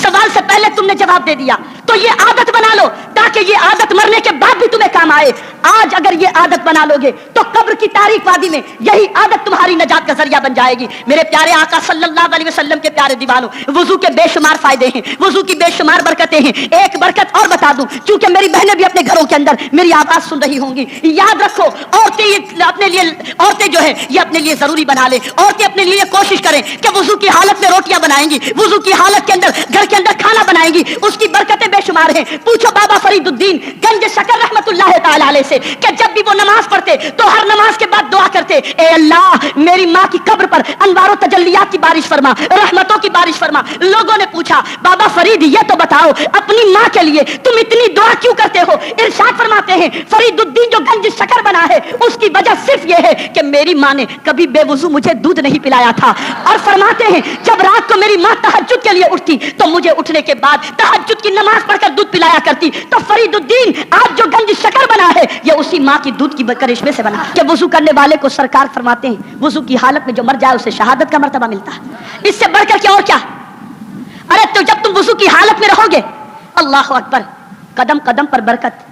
سوال سے پہلے تم نے جواب دے دیا. تو یہ عادت بنا لو تاکہ یہ عادت مرنے کے بعد بھی تمہیں کام آئے. آج اگر یہ عادت بنا لو گے تو قبر کی تاریک وادی میں یہی عادت تمہاری نجات کا ذریعہ بن جائے گی. میرے پیارے آقا صلی اللہ علیہ وسلم کے پیارے دیوانوں, وضو کے بے شمار فائدے ہیں, وضو کی بے شمار برکتیں ہیں. ایک برکت اور بتا دوں, کیونکہ میری بہنیں بھی اپنے گھروں کے اندر میری آواز سن رہی ہوں گی. یاد رکھو, عورتیں جو ہے یہ اپنے لیے ضروری بنا لیں. عورتیں اپنے لیے کوشش کریں کہ وضو کی حالت میں روٹیاں بنائیں گی, وضو کی حالت کے اندر گھر کے اندر کھانا بنائیں گی. اس کی برکتیں بے شمار ہیں. پوچھو بابا فرید الدین گنج شکر رحمت اللہ تعالی علیہ سے کہ جب بھی وہ نماز پڑھتے تو ہر نماز کے بعد دعا کرتے, اے اللہ میری ماں کی قبر پر انوار و تجلیات کی بارش فرما, رحمتوں کی بارش فرما. لوگوں نے پوچھا بابا فرید یہ تو بتاؤ اپنی ماں کے لیے تم اتنی دعا کیوں کرتے ہو؟ ارشاد فرماتے ہیں فرید الدین جو گنج شکر بنا ہے اس کی وجہ صرف یہ ہے کہ میری ماں نے کبھی بے وضو مجھے دودھ نہیں پلایا تھا. اور فرماتے ہیں جب رات کو میری ماں تہجد کے لیے اٹھتی تو مجھے اٹھنے کے بعد تہجد کی نماز پڑھ کر دودھ پلایا کرتی. تو فرید الدین آج جو گنج شکر بنا ہے یہ اسی ماں کی دودھ کی کرشمے سے بنا کہ وضو کرنے والے کو سرکار فرماتے ہیں وضو کی حالت میں جو مر جائے اسے شہادت کا مرتبہ ملتا ہے. اس سے بڑھ کر کیا اور کیا؟ ارے تو جب تم وضو کی حالت میں رہو گے, اللہ اکبر, قدم قدم پر برکت,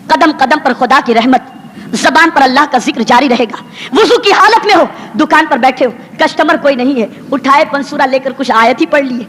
قدم قدم پر خدا کی رحمت, زبان پر اللہ کا ذکر جاری رہے گا. وضو کی حالت میں ہو, دکان پر بیٹھے ہو, کسٹمر کوئی نہیں ہے, اٹھائے پنسورا لے کر کچھ آیت ہی پڑھ لیے.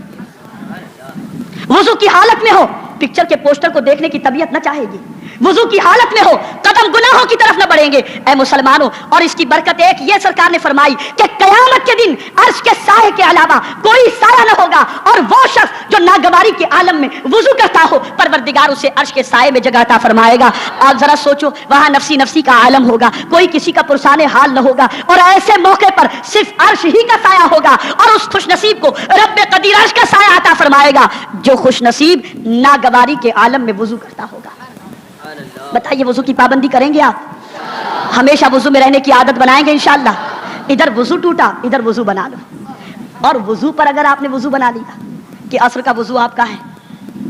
وضو کی حالت میں ہو, پکچر کے پوسٹر کو دیکھنے کی طبیعت نہ چاہے گی. وضو کی حالت میں ہو, قدم گناہوں کی طرف نہ بڑھیں گے. اے مسلمانوں, اور اس کی برکت ایک یہ سرکار نے فرمائی کہ قیامت کے دن عرش کے سائے کے علاوہ کوئی سایہ نہ ہوگا, اور وہ شخص جو ناگواری کے عالم میں وضو کرتا ہو پروردگار اسے عرش کے سائے میں جگہ عطا فرمائے گا. آپ ذرا سوچو, وہاں نفسی نفسی کا عالم ہوگا, کوئی کسی کا پرسان حال نہ ہوگا, اور ایسے موقع پر صرف عرش ہی کا سایہ ہوگا, اور اس خوش نصیب کو رب قدیر عرش کا سایہ عطا فرمائے گا جو خوش نصیب ناگواری کے عالم میں وضو کرتا ہوگا. بتائیے وضو کی پابندی کریں گے آپ؟ ہمیشہ وضو میں رہنے کی عادت بنائیں گے انشاءاللہ. ادھر وضو ٹوٹا, ادھر وضو بنا لو. اور وضو پر اگر آپ نے وضو بنا لیا کہ عصر کا وضو آپ کا ہے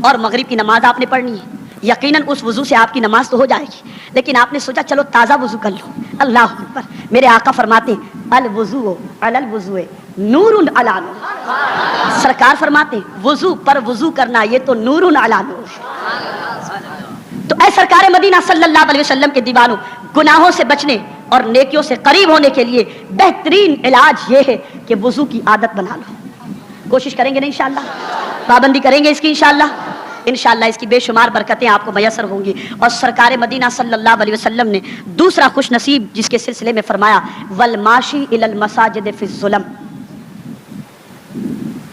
اور مغرب کی نماز آپ نے پڑھنی ہے, یقیناً اس وضو سے آپ کی نماز تو ہو جائے گی, لیکن آپ نے سوچا چلو تازہ وضو کر لو. اللہ اکبر, میرے آقا فرماتے ہیں الوضو علی الوضو نور علی نور. سرکار فرماتے ہیں وضو پر وضو کرنا یہ تو نور علی نور. تو اے سرکار مدینہ صلی اللہ علیہ وسلم کے دیوانوں, گناہوں سے بچنے اور نیکیوں سے قریب ہونے کے لیے بہترین علاج یہ ہے کہ وضو کی عادت بنا لو. کوشش کریں گے نا انشاءاللہ, پابندی کریں گے اس کی انشاءاللہ. انشاءاللہ اس کی بے شمار برکتیں آپ کو میسر ہوں گی. اور سرکار مدینہ صلی اللہ علیہ وسلم نے دوسرا خوش نصیب جس کے سلسلے میں فرمایا والماشی الی المساجد فی الظلم.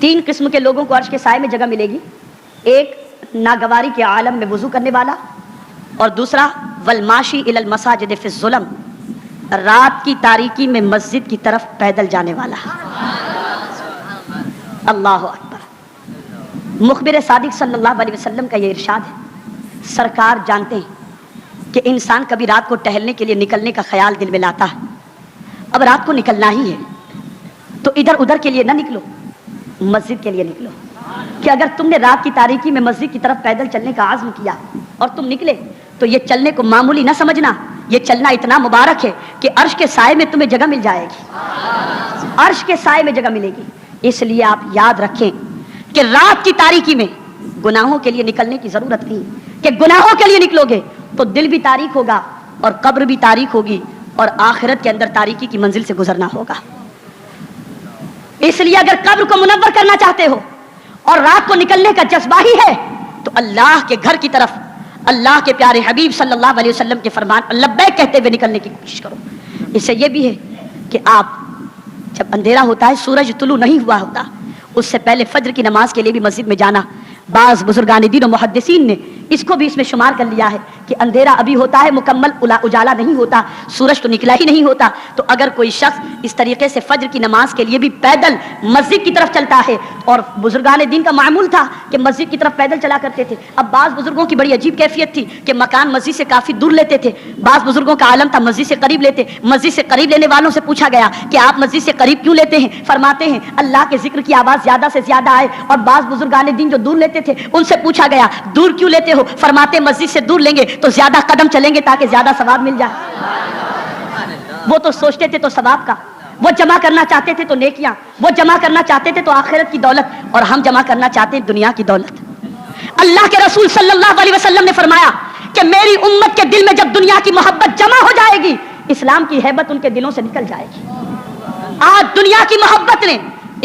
3 قسم کے لوگوں کو عرش کے سائے میں جگہ ملے گی. ایک ناگواری کے عالم میں وضو کرنے والا, اور دوسرا والماشی الی المساجد فی الظلم, رات کی تاریکی میں مسجد کی طرف پیدل جانے والا. اللہ اکبر. مخبر صادق صلی اللہ علیہ وسلم کا یہ ارشاد ہے, سرکار جانتے ہیں کہ انسان کبھی رات کو ٹہلنے کے لیے نکلنے کا خیال دل میں لاتا ہے. اب رات کو نکلنا ہی ہے تو ادھر ادھر کے لیے نہ نکلو, مسجد کے لیے نکلو. کہ اگر تم نے رات کی تاریکی میں مسجد کی طرف پیدل چلنے کا عزم کیا اور تم نکلے تو یہ چلنے کو معمولی نہ سمجھنا, یہ چلنا اتنا مبارک ہے کہ عرش کے سائے میں تمہیں جگہ مل جائے گی, عرش کے سائے میں جگہ ملے گی. اس لیے آپ یاد رکھیں کہ رات کی تاریکی میں گناہوں کے لیے نکلنے کی ضرورت نہیں, کہ گناہوں کے لیے نکلو گے تو دل بھی تاریک ہوگا اور قبر بھی تاریک ہوگی اور آخرت کے اندر تاریکی کی منزل سے گزرنا ہوگا. اس لیے اگر قبر کو منور کرنا چاہتے ہو اور رات کو نکلنے کا جذبہ ہی ہے تو اللہ کے گھر کی طرف اللہ کے پیارے حبیب صلی اللہ علیہ وسلم کے فرمان لبیک کہتے ہوئے نکلنے کی کوشش کرو. اس سے یہ بھی ہے کہ آپ جب اندھیرا ہوتا ہے، سورج طلوع نہیں ہوا ہوتا، اس سے پہلے فجر کی نماز کے لیے بھی مسجد میں جانا، بعض بزرگان دین و محدثین نے اس کو بھی اس میں شمار کر لیا ہے کہ اندھیرا ابھی ہوتا ہے، مکمل اجالا نہیں ہوتا، سورج تو نکلا ہی نہیں ہوتا. تو اگر کوئی شخص اس طریقے سے فجر کی نماز کے لیے بھی پیدل مسجد کی طرف چلتا ہے، اور بزرگان دین کا معمول تھا کہ مسجد کی طرف پیدل چلا کرتے تھے. اب بعض بزرگوں کی بڑی عجیب کیفیت تھی کہ مکان مسجد سے کافی دور لیتے تھے، بعض بزرگوں کا عالم تھا مسجد سے قریب لیتے. مسجد سے قریب لینے والوں سے پوچھا گیا کہ آپ مسجد سے قریب کیوں لیتے ہیں؟ فرماتے ہیں اللہ کے ذکر کی آواز زیادہ سے زیادہ آئے. اور بعض بزرگان دین جو دور لیتے تھے ان سے پوچھا گیا دور کیوں لیتے ہو؟ فرماتے مسجد سے دور لیں گے تو زیادہ قدم چلیں گے تاکہ زیادہ ثواب مل جائے. وہ تو سوچتے تھے تو ثواب کا، وہ جمع کرنا چاہتے تھے تو نیکیاں، وہ جمع کرنا چاہتے تھے تو آخرت کی دولت، اور ہم جمع کرنا چاہتے ہیں دنیا کی دولت. اللہ کے رسول صلی اللہ علیہ وسلم نے فرمایا کہ میری امت کے دل میں جب دنیا کی محبت جمع ہو جائے گی، اسلام کی ہیبت ان کے دلوں سے نکل جائے گی. آج دنیا کی محبت نے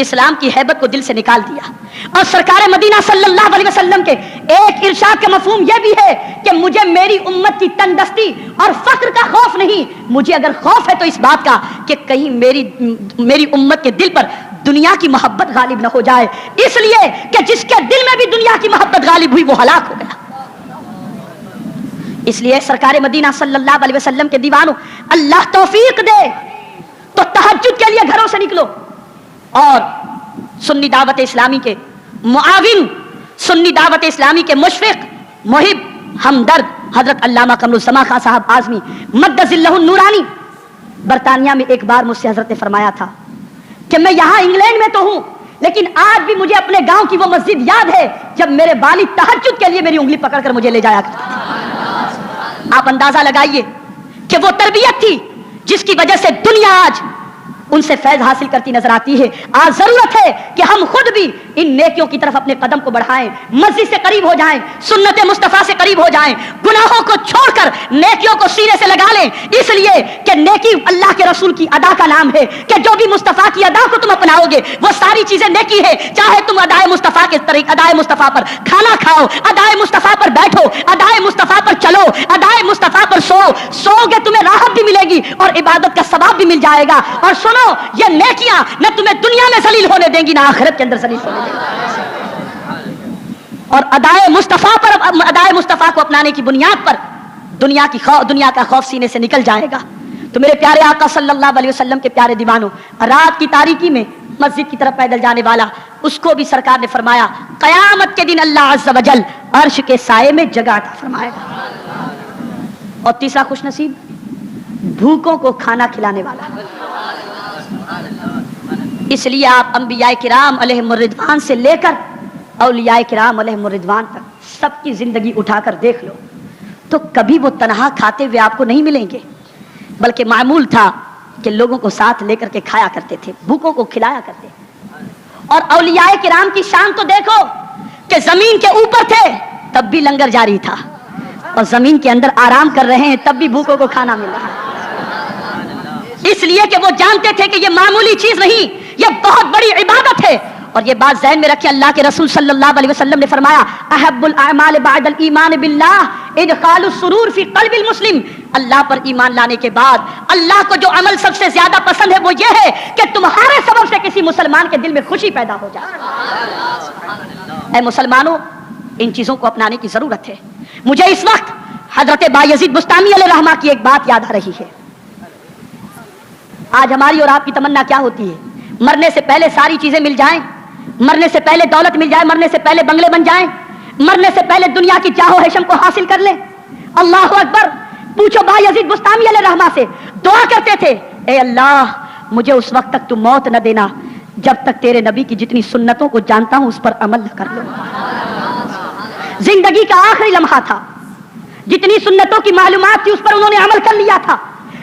اسلام کی ہیبت کو دل سے نکال دیا. اور سرکار مدینہ صلی اللہ علیہ وسلم کے ایک ارشاد کا مفہوم یہ بھی ہے کہ مجھے میری امت کی تنگدستی اور فقر کا خوف نہیں، مجھے اگر خوف ہے تو اس بات کا کہ کہیں میری امت کے دل پر دنیا کی محبت غالب نہ ہو جائے. اس لیے کہ جس کے دل میں بھی دنیا کی محبت غالب ہوئی وہ ہلاک ہو گیا. اس لیے سرکار مدینہ صلی اللہ علیہ وسلم کے دیوانوں، اللہ توفیق دے تو تہجد کے لیے گھروں سے نکلو. اور سنی دعوت اسلامی کے معاون، سنی دعوت اسلامی کے مشفق، محب، ہمدرد حضرت علامہ قمر الزمان خان صاحب اعظمی مقدس اللہ النورانی، برطانیہ میں ایک بار مجھ سے حضرت نے فرمایا تھا کہ میں یہاں انگلینڈ میں تو ہوں لیکن آج بھی مجھے اپنے گاؤں کی وہ مسجد یاد ہے جب میرے والد تہجد کے لیے میری انگلی پکڑ کر مجھے لے جایا کرتے تھے. آپ اندازہ لگائیے کہ وہ تربیت تھی جس کی وجہ سے دنیا آج ان سے فیض حاصل کرتی نظر آتی ہے. آج ضرورت ہے کہ ہم خود بھی ان نیکیوں کی طرف اپنے قدم کو بڑھائیں، مسجد سے قریب ہو جائیں، سنت مصطفیٰ سے قریب ہو جائیں، گناہوں کو چھوڑ کر نیکیوں کو سینے سے لگا لیں. اس لیے کہ نیکی اللہ کے رسول کی ادا کا نام ہے کہ جو بھی مصطفیٰ کی ادا کو تم اپناؤ گے وہ ساری چیزیں نیکی ہے. چاہے تم ادائے مصطفیٰ کے طریقے، ادائے مصطفیٰ پر کھانا کھاؤ، ادائے مصطفیٰ پر بیٹھو، ادائے مصطفیٰ پر چلو، ادائے مصطفیٰ پر سو گے تمہیں راحت بھی ملے گی اور عبادت کا ثواب بھی مل جائے گا. اور سنو، یہ نیکیاں نہ تمہیں دنیا میں ذلیل ہونے دیں گی نہ آخرت کے اندر ذلیل ہونے دیں گی. اور ادائے مصطفیٰ کو اپنانے کی بنیاد پر دنیا کا خوف سینے سے نکل جائے گا. تو میرے پیارے آقا صلی اللہ علیہ وسلم کے پیارے دیوانوں، رات کی تاریکی میں مسجد کی طرف پیدل جانے والا، اس کو بھی سرکار نے فرمایا قیامت کے دن اللہ عز و جل عرش کے سائے میں جگہ عطا فرمائے گا. اور تیسرا خوش نصیب بھوکوں کو کھانا کھلانے والا. اس لیے آپ انبیاء کرام علیہم الرضوان سے لے کر اولیاء کرام علیہم الرضوان تک سب کی زندگی اٹھا کر دیکھ لو تو کبھی وہ تنہا کھاتے ہوئے آپ کو نہیں ملیں گے، بلکہ معمول تھا کہ لوگوں کو ساتھ لے کر کے کھایا کرتے تھے، بھوکوں کو کھلایا کرتے. اور اولیاء کرام کی شان تو دیکھو کہ زمین کے اوپر تھے تب بھی لنگر جاری تھا، اور زمین کے اندر آرام کر رہے ہیں تب بھی بھوکوں کو کھانا مل رہا ہے. اس لیے کہ وہ جانتے تھے کہ یہ معمولی چیز نہیں، یہ بہت بڑی عبادت ہے. اور یہ بات ذہن میں رکھیں، اللہ کے رسول صلی اللہ علیہ وسلم نے فرمایا احب الاعمال بعد الایمان باللہ ادخال السرور فی قلب المسلم. اللہ پر ایمان لانے کے بعد اللہ کو جو عمل سب سے زیادہ پسند ہے وہ یہ ہے کہ تمہارے سبب سے کسی مسلمان کے دل میں خوشی پیدا ہو جائے. اے مسلمانوں، ان چیزوں کو اپنانے کی ضرورت ہے. مجھے اس وقت حضرت بایزید بستامی علیہ رحمہ کی ایک بات یاد آ رہی ہے. آج ہماری اور آپ کی تمنا کیا ہوتی ہے؟ مرنے سے پہلے ساری چیزیں مل جائیں، مرنے سے پہلے دولت مل جائے، مرنے سے پہلے بنگلے بن جائیں، مرنے سے پہلے دنیا کی چاہو حشم کو حاصل کر لیں. اللہ اکبر. پوچھو بایزید بستامی علیہ رحمہ سے، دعا کرتے تھے اے اللہ مجھے اس وقت تک تو موت نہ دینا جب تک تیرے نبی کی جتنی سنتوں کو جانتا ہوں اس پر عمل نہ کر لوں. زندگی کا آخری لمحہ تھا، جتنی سنتوں کی معلومات تھی اس پر انہوں نے عمل کر لیا تھا،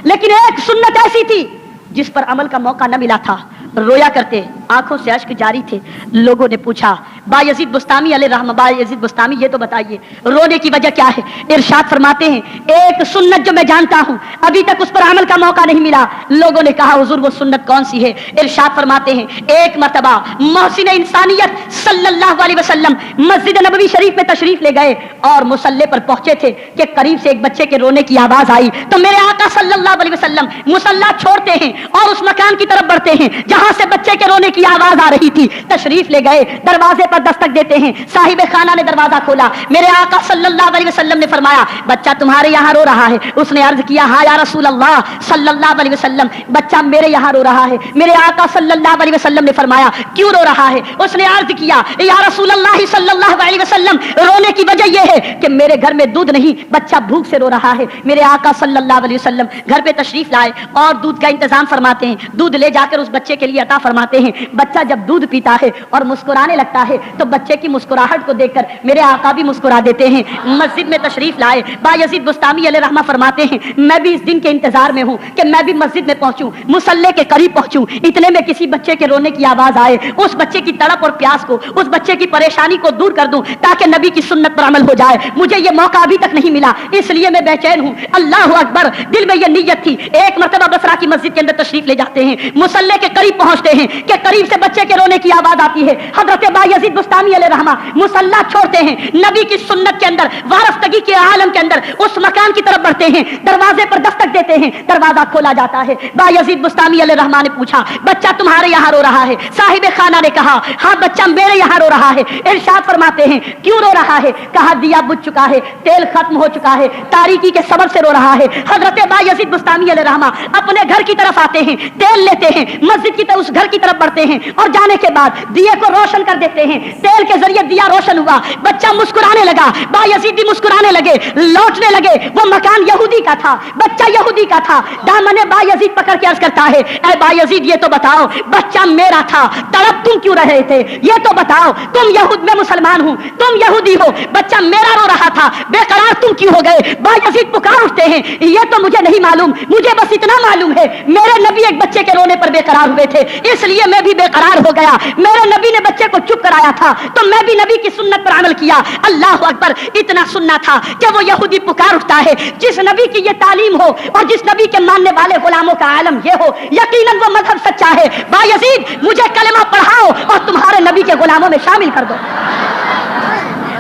لیکن ایک سنت ایسی تھی جس پر عمل کا موقع نہ ملا تھا، رویا کرتے، آنکھوں سے اشک جاری تھے. لوگوں نے پوچھا بایزید بستامی علیہ رحمہ، بایزید بستامی یہ تو بتائیے رونے کی وجہ کیا ہے؟ ارشاد فرماتے ہیں ایک سنت جو میں جانتا ہوں ابھی تک اس پر عمل کا موقع نہیں ملا. لوگوں نے کہا حضور وہ سنت کون سی ہے؟ ارشاد فرماتے ہیں ایک مرتبہ محسن انسانیت صلی اللہ علیہ وسلم مسجد نبوی شریف میں تشریف لے گئے اور مصلی پر پہنچے تھے کہ قریب سے ایک بچے کے رونے کی آواز آئی. تو میرے آقا صلی اللہ علیہ وسلم مصلی چھوڑتے ہیں اور اس مکان کی طرف بڑھتے ہیں جہاں سے بچے کے رونے کی آواز آ رہی تھی. تشریف لے گئے، دروازے پر دستک دیتے ہیں، صاحب خانہ نے دروازہ کھولا. میرے آقا صلی اللہ علیہ وسلم نے فرمایا بچہ تمہارے یہاں رو رہا ہے. اس نے عرض کیا ہاں یا رسول اللہ صلی اللہ علیہ وسلم، بچہ میرے یہاں رو رہا ہے. میرے آقا صلی اللہ علیہ وسلم نے فرمایا کیوں رو رہا ہے؟ اس نے عرض کیا یا رسول اللہ صلی اللہ علیہ وسلم رونے کی وجہ یہ ہے کہ میرے گھر میں دودھ نہیں، بچہ بھوک سے رو رہا ہے. میرے آقا صلی اللہ علیہ وسلم گھر پہ تشریف لائے اور دودھ کا انتظام فرماتے ہیں، دودھ لے جا کر اس بچے کے لیے عطا فرماتے ہیں. بچہ جب دودھ پیتا ہے اور مسکرانے لگتا ہے تو بچے کی مسکراہٹ کو دیکھ کر میرے آقا بھی مسکرا دیتے ہیں. مسجد میں تشریف لائے، بایزید بستامی علیہ رحمہ فرماتے ہیں میں بھی اس دن کے انتظار میں ہوں کہ میں بھی مسجد میں پہنچوں، مصلی کے قریب پہنچوں. اتنے میں کسی بچے کے رونے کی آواز آئے، اس بچے کی تڑپ اور پیاس کو، اس بچے کی پریشانی کو دور کر دوں تاکہ نبی کی سنت پر عمل ہو جائے. مجھے یہ موقع ابھی تک نہیں ملا، اس لیے میں بے چین ہوں. اللہ اکبر، دل میں یہ نیت تھی. ایک مرتبہ بصرہ کی مسجد کے اندر تشریف لے جاتے ہیں، مصلی کے قریب پہنچتے ہیں کہ قریب سے بچے کے رونے کی آواز آتی ہے. حضرت بایزید بستامی علیہ رحمہ مصلی چھوڑتے ہیں، نبی کی سنت کے اندر، وارفتگی کے عالم کے اندر اس مکان کی طرف بڑھتے ہیں، دروازے پر دستک دیتے ہیں، دروازہ کھولا جاتا ہے. بایزید بستامی علیہ رحمہ نے پوچھا بچہ تمہارے یہاں رو رہا ہے؟ صاحب خانہ نے کہا ہاں بچہ میرے یہاں رو رہا ہے. ارشاد فرماتے ہیں کیوں رو رہا ہے؟ کہا دیا بجھ چکا ہے، تیل ختم ہو چکا ہے، تاریکی کے سبب سے رو رہا ہے. حضرت بایزید بستامی علیہ رحمہ اپنے گھر کی طرف آتے ہیں، تیل لیتے ہیں، مسجد کی طرف اس گھر کی طرف بڑھتے ہیں اور جانے کے بعد دیے کو روشن کر دیتے ہیں. تیل کے ذریعے دیا روشن ہوا، بچہ مسکرانے لگا، بایزید بھی مسکرانے لگے، لوٹنے لگے. وہ مکان یہودی کا تھا، بچہ یہودی کا تھا. دامن بایزید پکڑ کے عرض کرتا ہے اے بایزید یہ تو بتاؤ بچہ میرا تھا، تڑپ تم کیوں رہے تھے؟ یہ تو بتاؤ، تم یہود میں مسلمان ہوں، تم یہودی ہو، بچہ میرا رو رہا تھا، بے قرار تم کیوں ہو گئے؟ بایزید پکار اٹھتے ہیں یہ تو مجھے نہیں معلوم، مجھے بس اتنا معلوم ہے میرے نبی ایک بچے کے رونے پر بے قرار ہوئے تھے، اس لیے میں بھی بے قرار ہو گیا. میرے نبی نے بچے کو چپ کرایا تھا تو میں بھی نبی کی سنت پر عمل کیا. اللہ اکبر، اتنا سننا تھا کہ وہ یہودی پکار اٹھتا ہے جس نبی کی یہ تعلیم ہو اور جس نبی کے ماننے والے غلاموں کا عالم یہ ہو، یقیناً وہ مذہب سچا ہے. بایزید مجھے کلمہ پڑھاؤ اور تمہارے نبی کے غلاموں میں شامل کر دو.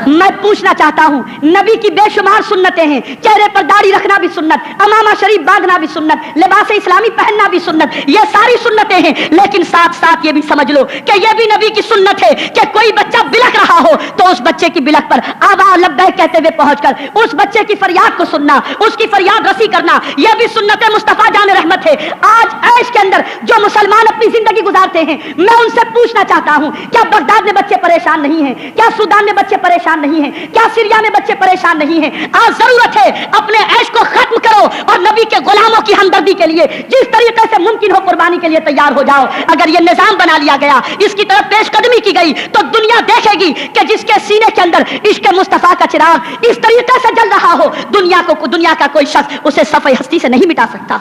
میں پوچھنا چاہتا ہوں نبی کی بے شمار سنتیں ہیں، چہرے پر داڑھی رکھنا بھی سنت، امامہ شریف باندھنا بھی سنت، لباس اسلامی پہننا بھی سنت، یہ ساری سنتیں ہیں. لیکن ساتھ ساتھ یہ بھی سمجھ لو کہ یہ بھی نبی کی سنت ہے کہ کوئی بچہ بلک رہا ہو تو اس بچے کی بلک پر آبا لبیک کہتے ہوئے پہنچ کر اس بچے کی فریاد کو سننا، اس کی فریاد رسی کرنا، یہ بھی سنت مصطفیٰ جان رحمت ہے. آج عیش کے اندر جو مسلمان اپنی زندگی گزارتے ہیں میں ان سے پوچھنا چاہتا ہوں کیا بغداد میں بچے پریشان نہیں ہیں؟ کیا سودان میں بچے پریشان نہیں ہیں؟ کیا سیریا میں بچے پریشان نہیں ہیں؟ آج ضرورت ہے اپنے عیش کو ختم کرو اور نبی کے غلاموں کی ہمدردی کے لیے جس طریقے سے ممکن ہو قربانی کے لیے تیار ہو جاؤ. اگر یہ نظام بنا لیا گیا، اس کی طرف پیش قدمی کی گئی تو دنیا دیکھے گی کہ جس کے سینے کے اندر عشق مصطفیٰ کا چراغ اس طریقے سے جل رہا ہو، دنیا کا کوئی شخص اسے صفحہ ہستی سے نہیں مٹا سکتا.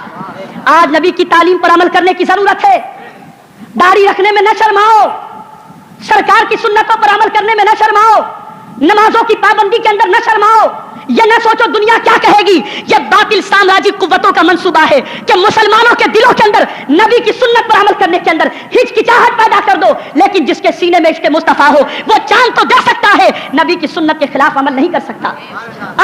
آج نبی کی تعلیم پر عمل کرنے کی ضرورت ہے. داڑھی رکھنے میں نہ شرماؤ، سرکار کی سنتوں پر عمل کرنے میں نہ شرماؤ، نمازوں کی پابندی کے اندر نہ شرماؤ. یہ نہ سوچو دنیا کیا کہے گی. یہ باطل سامراجی قوتوں کا منصوبہ ہے کہ مسلمانوں کے دلوں کے اندر نبی کی سنت پر عمل کرنے کے اندر ہچکچاہٹ پیدا کر دو. لیکن جس کے سینے میں عشق مصطفیٰ ہو وہ چاند تو دے سکتا ہے، نبی کی سنت کے خلاف عمل نہیں کر سکتا.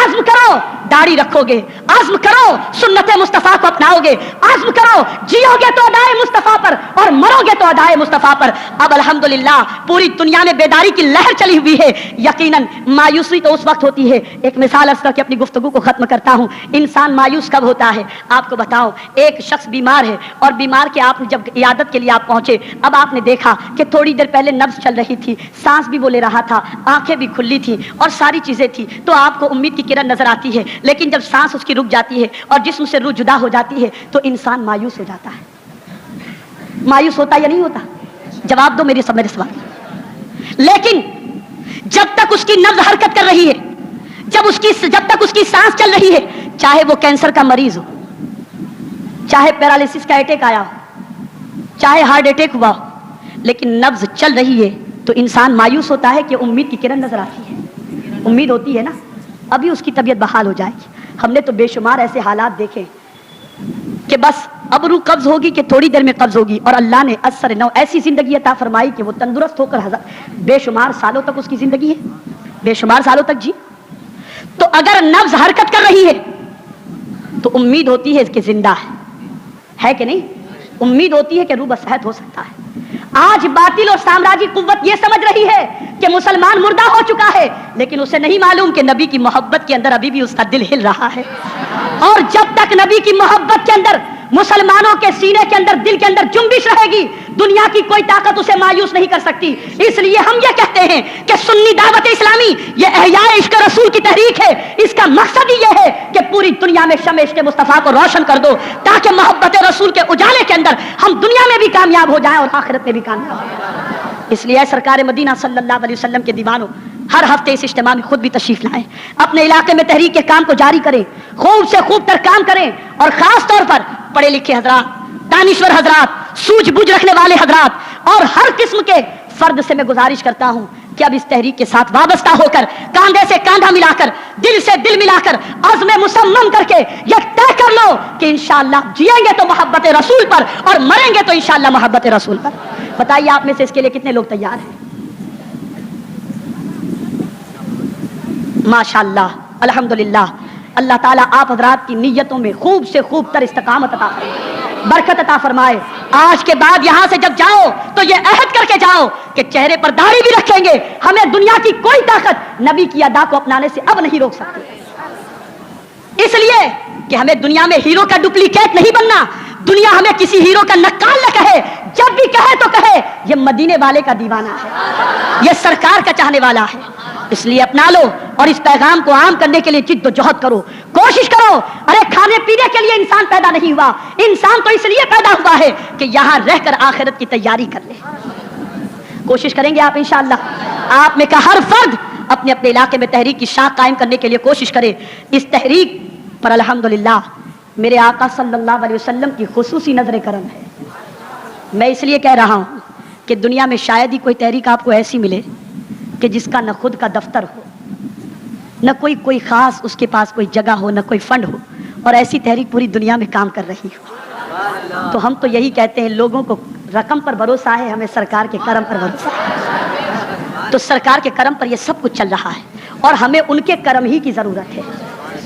عزم کرو داڑھی رکھو گے، عزم کرو سنت مصطفیٰ کو اپناؤ گے، عزم کرو جیو گے تو ادائے مصطفیٰ پر اور مرو گے تو ادائے مصطفیٰ پر. اب الحمدللہ پوری دنیا میں بیداری کی لہر چلی ہوئی ہے. یقیناً مایوسی تو اس وقت ہوتی ہے. ایک مثال کر کے اپنی گفتگو کو ختم کرتا ہوں. انسان مایوس کب ہوتا ہے؟ آپ کو بتاؤ، ایک شخص بیمار ہے اور بیمار کے آپ جب عیادت کے لیے آپ پہنچے، اب آپ نے دیکھا کہ تھوڑی دیر پہلے نبض چل رہی تھی، سانس بھی وہ لے رہا تھا، آنکھیں بھی کھلی تھی اور ساری چیزیں تھی، تو آپ کو امید کی کرن نظر آتی ہے. لیکن جب سانس اس کی رک جاتی ہے اور جسم سے روح جدا ہو جاتی ہے تو انسان مایوس ہو جاتا ہے. مایوس ہوتا یا نہیں ہوتا؟ جواب دو میرے سوال. لیکن جب تک اس کی نبض حرکت کر رہی ہے، جب تک اس کی سانس چل رہی ہے، چاہے وہ کینسر کا مریض ہو، چاہے پیرالیسس کا اٹیک آیا ہو، چاہے ہارٹ اٹیک ہوا ہو لیکن نبض چل رہی ہے تو انسان مایوس ہوتا ہے کہ امید کی کرن نظر آتی ہے، امید ہوتی ہے نا ابھی اس کی طبیعت بحال ہو جائے گی۔ ہم نے تو بے شمار ایسے حالات دیکھے کہ بس اب روح قبض ہوگی کہ تھوڑی دیر میں قبض ہوگی، اور اللہ نے اثر نو ایسی زندگی عطا فرمائی کہ وہ تندرست ہو کر بے شمار سالوں تک اس کی زندگی ہے، بے شمار سالوں تک جی۔ تو اگر نبض حرکت کر رہی ہے تو امید ہوتی ہے اس کے زندہ ہے کہ نہیں؟ امید ہوتی ہے کہ روح بصحت ہو سکتا ہے۔ آج باطل اور سامراجی قوت یہ سمجھ رہی ہے کہ مسلمان مردہ ہو چکا ہے، لیکن اسے نہیں معلوم کہ نبی کی محبت کے اندر ابھی بھی اس کا دل ہل رہا ہے، اور جب تک نبی کی محبت کے اندر مسلمانوں کے سینے کے اندر دل کے اندر جنبش رہے گی دنیا کی کوئی طاقت اسے مایوس نہیں کر سکتی۔ اس لیے ہم یہ کہتے ہیں کہ سنی دعوت اسلامی یہ احیاء عشق رسول کی تحریک ہے، اس کا مقصد ہی یہ ہے کہ پوری دنیا میں شمع عشق مصطفیٰ کو روشن کر دو تاکہ محبت رسول کے اجالے کے اندر ہم دنیا میں بھی کامیاب ہو جائیں اور آخرت میں بھی کامیاب ہو جائیں۔ اس لیے سرکار مدینہ صلی اللہ علیہ وسلم کے دیوانوں ہر ہفتے اس اجتماع میں خود بھی تشریف لائیں، اپنے علاقے میں تحریک کے کام کو جاری کریں، خوب سے خوب تر کام کریں، اور خاص طور پر پڑھے لکھے حضرات، دانشور حضرات، سوجھ بوجھ رکھنے والے حضرات اور ہر قسم کے فرد سے میں گزارش کرتا ہوں کہ اب اس تحریک کے ساتھ وابستہ ہو کر کاندھے سے کاندھا ملا کر دل سے دل ملا کر عزم مصمم کر کے یہ طے کر لو کہ انشاءاللہ جئیں گے تو محبت رسول پر اور مریں گے تو انشاءاللہ محبت رسول پر۔ بتائیے آپ میں سے اس کے لیے کتنے لوگ تیار ہیں؟ ماشاءاللہ، الحمدللہ۔ اللہ تعالیٰ آپ حضرات کی نیتوں میں خوب سے خوب تر استقامت عطا فرمائے، برکت عطا فرمائے۔ آج کے بعد یہاں سے جب جاؤ تو یہ عہد کر کے جاؤ کہ چہرے پر داڑھی بھی رکھیں گے، ہمیں دنیا کی کوئی طاقت نبی کی ادا کو اپنانے سے اب نہیں روک سکتی، اس لیے کہ ہمیں دنیا میں ہیرو کا ڈپلیکیٹ نہیں بننا۔ دنیا ہمیں کسی ہیرو کا نقال نہ کہے، جب بھی کہے تو کہے یہ مدینے والے کا دیوانہ ہے، یہ سرکار کا چاہنے والا ہے۔ اس لیے اپنا لو اور اس پیغام کو عام کرنے کے لیے جد و جہد کرو، کوشش کرو۔ ارے کھانے پینے کے لیے انسان پیدا نہیں ہوا، انسان تو اس لیے پیدا ہوا ہے کہ یہاں رہ کر آخرت کی تیاری کر لے۔ کوشش کریں گے آپ انشاءاللہ؟ آپ میں کا ہر فرد اپنے اپنے علاقے میں تحریک کی شاخ قائم کرنے کے لیے کوشش کرے۔ اس تحریک پر الحمدللہ میرے آقا صلی اللہ علیہ وسلم کی خصوصی نظر کرم ہے۔ میں اس لیے کہہ رہا ہوں کہ دنیا میں شاید ہی کوئی تحریک آپ کو ایسی ملے کہ جس کا نہ خود کا دفتر ہو، نہ کوئی خاص اس کے پاس کوئی جگہ ہو، نہ کوئی فنڈ ہو، اور ایسی تحریک پوری دنیا میں کام کر رہی ہو۔ تو ہم تو یہی کہتے ہیں، لوگوں کو رقم پر بھروسہ ہے، ہمیں سرکار کے کرم پر بھروسہ ہے۔ تو سرکار کے کرم پر یہ سب کچھ چل رہا ہے، اور ہمیں ان کے کرم ہی کی ضرورت ہے،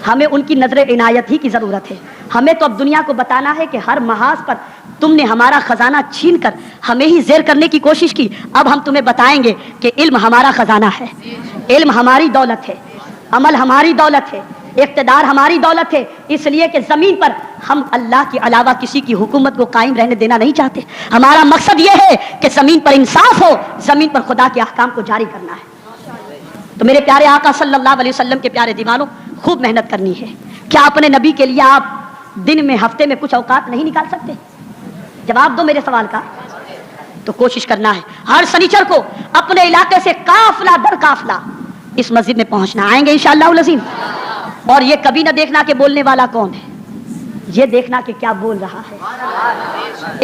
ہمیں ان کی نظر عنایت ہی کی ضرورت ہے۔ ہمیں تو اب دنیا کو بتانا ہے کہ ہر محاذ پر تم نے ہمارا خزانہ چھین کر ہمیں ہی زیر کرنے کی کوشش کی، اب ہم تمہیں بتائیں گے کہ علم ہمارا خزانہ ہے، علم ہماری دولت ہے، عمل ہماری دولت ہے، اقتدار ہماری دولت ہے۔ اس لیے کہ زمین پر ہم اللہ کے علاوہ کسی کی حکومت کو قائم رہنے دینا نہیں چاہتے۔ ہمارا مقصد یہ ہے کہ زمین پر انصاف ہو، زمین پر خدا کے احکام کو جاری کرنا ہے۔ تو میرے پیارے آقا صلی اللہ علیہ وسلم کے پیارے دیوانوں، خوب محنت کرنی ہے۔ کیا اپنے نبی کے لیے آپ دن میں ہفتے میں کچھ اوقات نہیں نکال سکتے؟ جواب دو میرے سوال کا۔ تو کوشش کرنا ہے ہر سنیچر کو اپنے علاقے سے قافلہ در قافلہ اس مسجد میں پہنچنا۔ آئیں گے انشاءاللہ العظیم، اور یہ کبھی نہ دیکھنا کہ بولنے والا کون ہے، یہ دیکھنا کہ کیا بول رہا ہے۔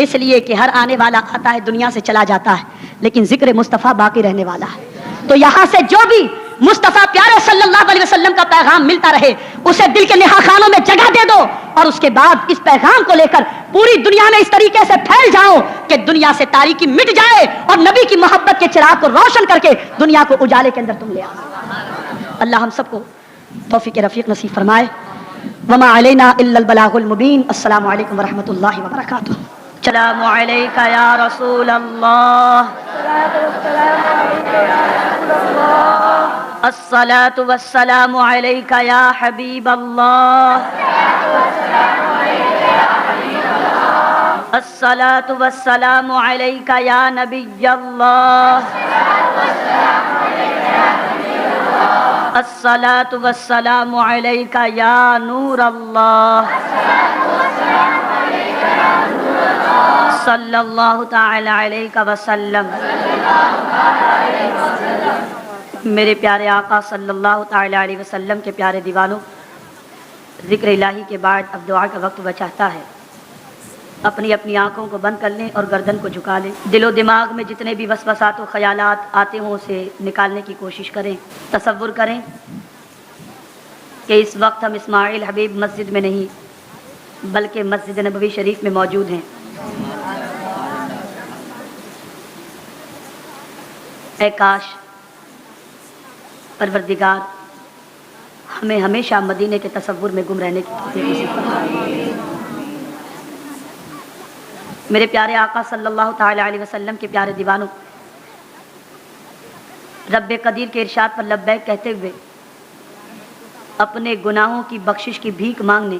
اس لیے کہ ہر آنے والا آتا ہے، دنیا سے چلا جاتا ہے، لیکن ذکر مصطفیٰ باقی رہنے والا ہے۔ تو یہاں سے جو بھی مصطفیٰ پیارے صلی اللہ علیہ وسلم کا پیغام ملتا رہے اسے دل کے نہا خانوں میں جگہ دے دو، اور اس کے بعد اس پیغام کو لے کر پوری دنیا میں اس طریقے سے پھیل جاؤ کہ دنیا سے تاریکی مٹ جائے اور نبی کی محبت کے چراغ کو روشن کر کے دنیا کو اجالے کے اندر تم لے آؤ۔ اللہ ہم سب کو توفیق رفیق نصیب فرمائے۔ وما علینا الا البلاغ المبین۔ السلام علیکم ورحمۃ اللہ وبرکاتہ۔ السلام علیکہ یا رسول اللہ، الصلاۃ والسلام علیکہ یا حبیب اللہ، الصلاۃ والسلام علیکہ یا نبی اللہ، الصلاۃ والسلام علیکہ یا نور اللہ، صلی اللہ تعالی علیہ وسلم۔ میرے پیارے آقا صلی اللہ تعالی علیہ وسلم کے پیارے دیوانوں، ذکر الہی کے بعد اب دعا کا وقت بچاتا ہے۔ اپنی اپنی آنکھوں کو بند کر لیں اور گردن کو جھکا لیں. دل و دماغ میں جتنے بھی وسوسات و خیالات آتے ہوں اسے نکالنے کی کوشش کریں. تصور کریں کہ اس وقت ہم اسماعیل حبیب مسجد میں نہیں بلکہ مسجد نبوی شریف میں موجود ہیں. اے کاش پروردگار ہمیں ہمیشہ مدینے کے تصور میں گم رہنے کی توفیق نصیب فرمائے. میرے پیارے آقا صلی اللہ تعالی علیہ وسلم کے پیارے دیوانوں، رب قدیر کے ارشاد پر لبیک کہتے ہوئے اپنے گناہوں کی بخشش کی بھیک مانگنے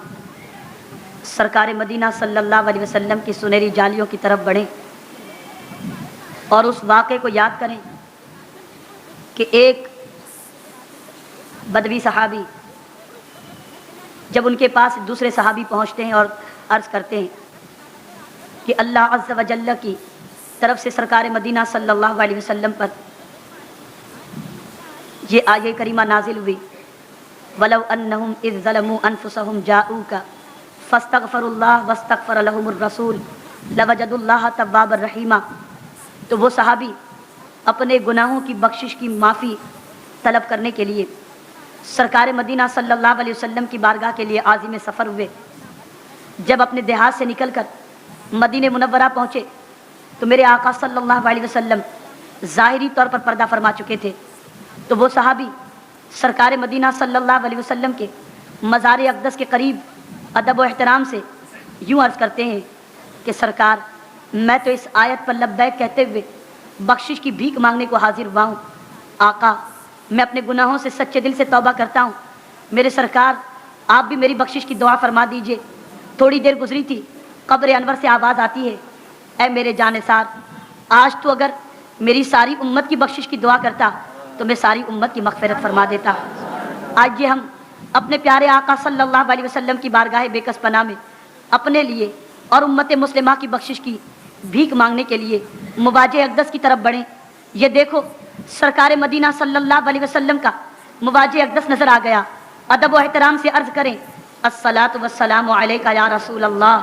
سرکار مدینہ صلی اللہ علیہ وسلم کی سنہری جالیوں کی طرف بڑھیں اور اس واقعے کو یاد کریں کہ ایک بدوی صحابی جب ان کے پاس دوسرے صحابی پہنچتے ہیں اور عرض کرتے ہیں کہ اللہ عز و جل کی طرف سے سرکار مدینہ صلی اللہ علیہ وسلم پر یہ آیہ کریمہ نازل ہوئی، وَلَوْ أَنَّهُمْ إِذْ ظَلَمُوا أَنفُسَهُمْ جَاءُوكَ فَاسْتَغْفَرُوا اللَّهَ وَاسْتَغْفَرَ لَهُمُ الرَّسُولُ لَوَجَدُوا اللَّهَ تَوَّابًا رَحِيمًا. تو وہ صحابی اپنے گناہوں کی بخشش کی معافی طلب کرنے کے لیے سرکار مدینہ صلی اللہ علیہ وسلم کی بارگاہ کے لیے عازم سفر ہوئے. جب اپنے دیہات سے نکل کر مدینہ منورہ پہنچے تو میرے آقا صلی اللہ علیہ وسلم ظاہری طور پر پردہ فرما چکے تھے. تو وہ صحابی سرکار مدینہ صلی اللہ علیہ وسلم کے مزار اقدس کے قریب ادب و احترام سے یوں عرض کرتے ہیں کہ سرکار میں تو اس آیت پر لبیک کہتے ہوئے بخشش کی بھیک مانگنے کو حاضر ہوا ہوں. آقا میں اپنے گناہوں سے سچے دل سے توبہ کرتا ہوں. میرے سرکار آپ بھی میری بخشش کی دعا فرما دیجئے. تھوڑی دیر گزری تھی، قبر انور سے آواز آتی ہے، اے میرے جانثار، آج تو اگر میری ساری امت کی بخشش کی دعا کرتا تو میں ساری امت کی مغفرت فرما دیتا. آج یہ ہم اپنے پیارے آقا صلی اللہ علیہ وسلم کی بارگاہ بے کس پناہ میں اپنے لیے اور امت مسلمہ کی بخشش کی بھیک مانگنے کے لیے مواجہ اقدس کی طرف بڑھیں. یہ دیکھو سرکار مدینہ صلی اللہ علیہ وسلم کا مواجہ اقدس نظر آ گیا. ادب و احترام سے عرض کریں، الصلاۃ والسلام علیکہ یا رسول اللہ.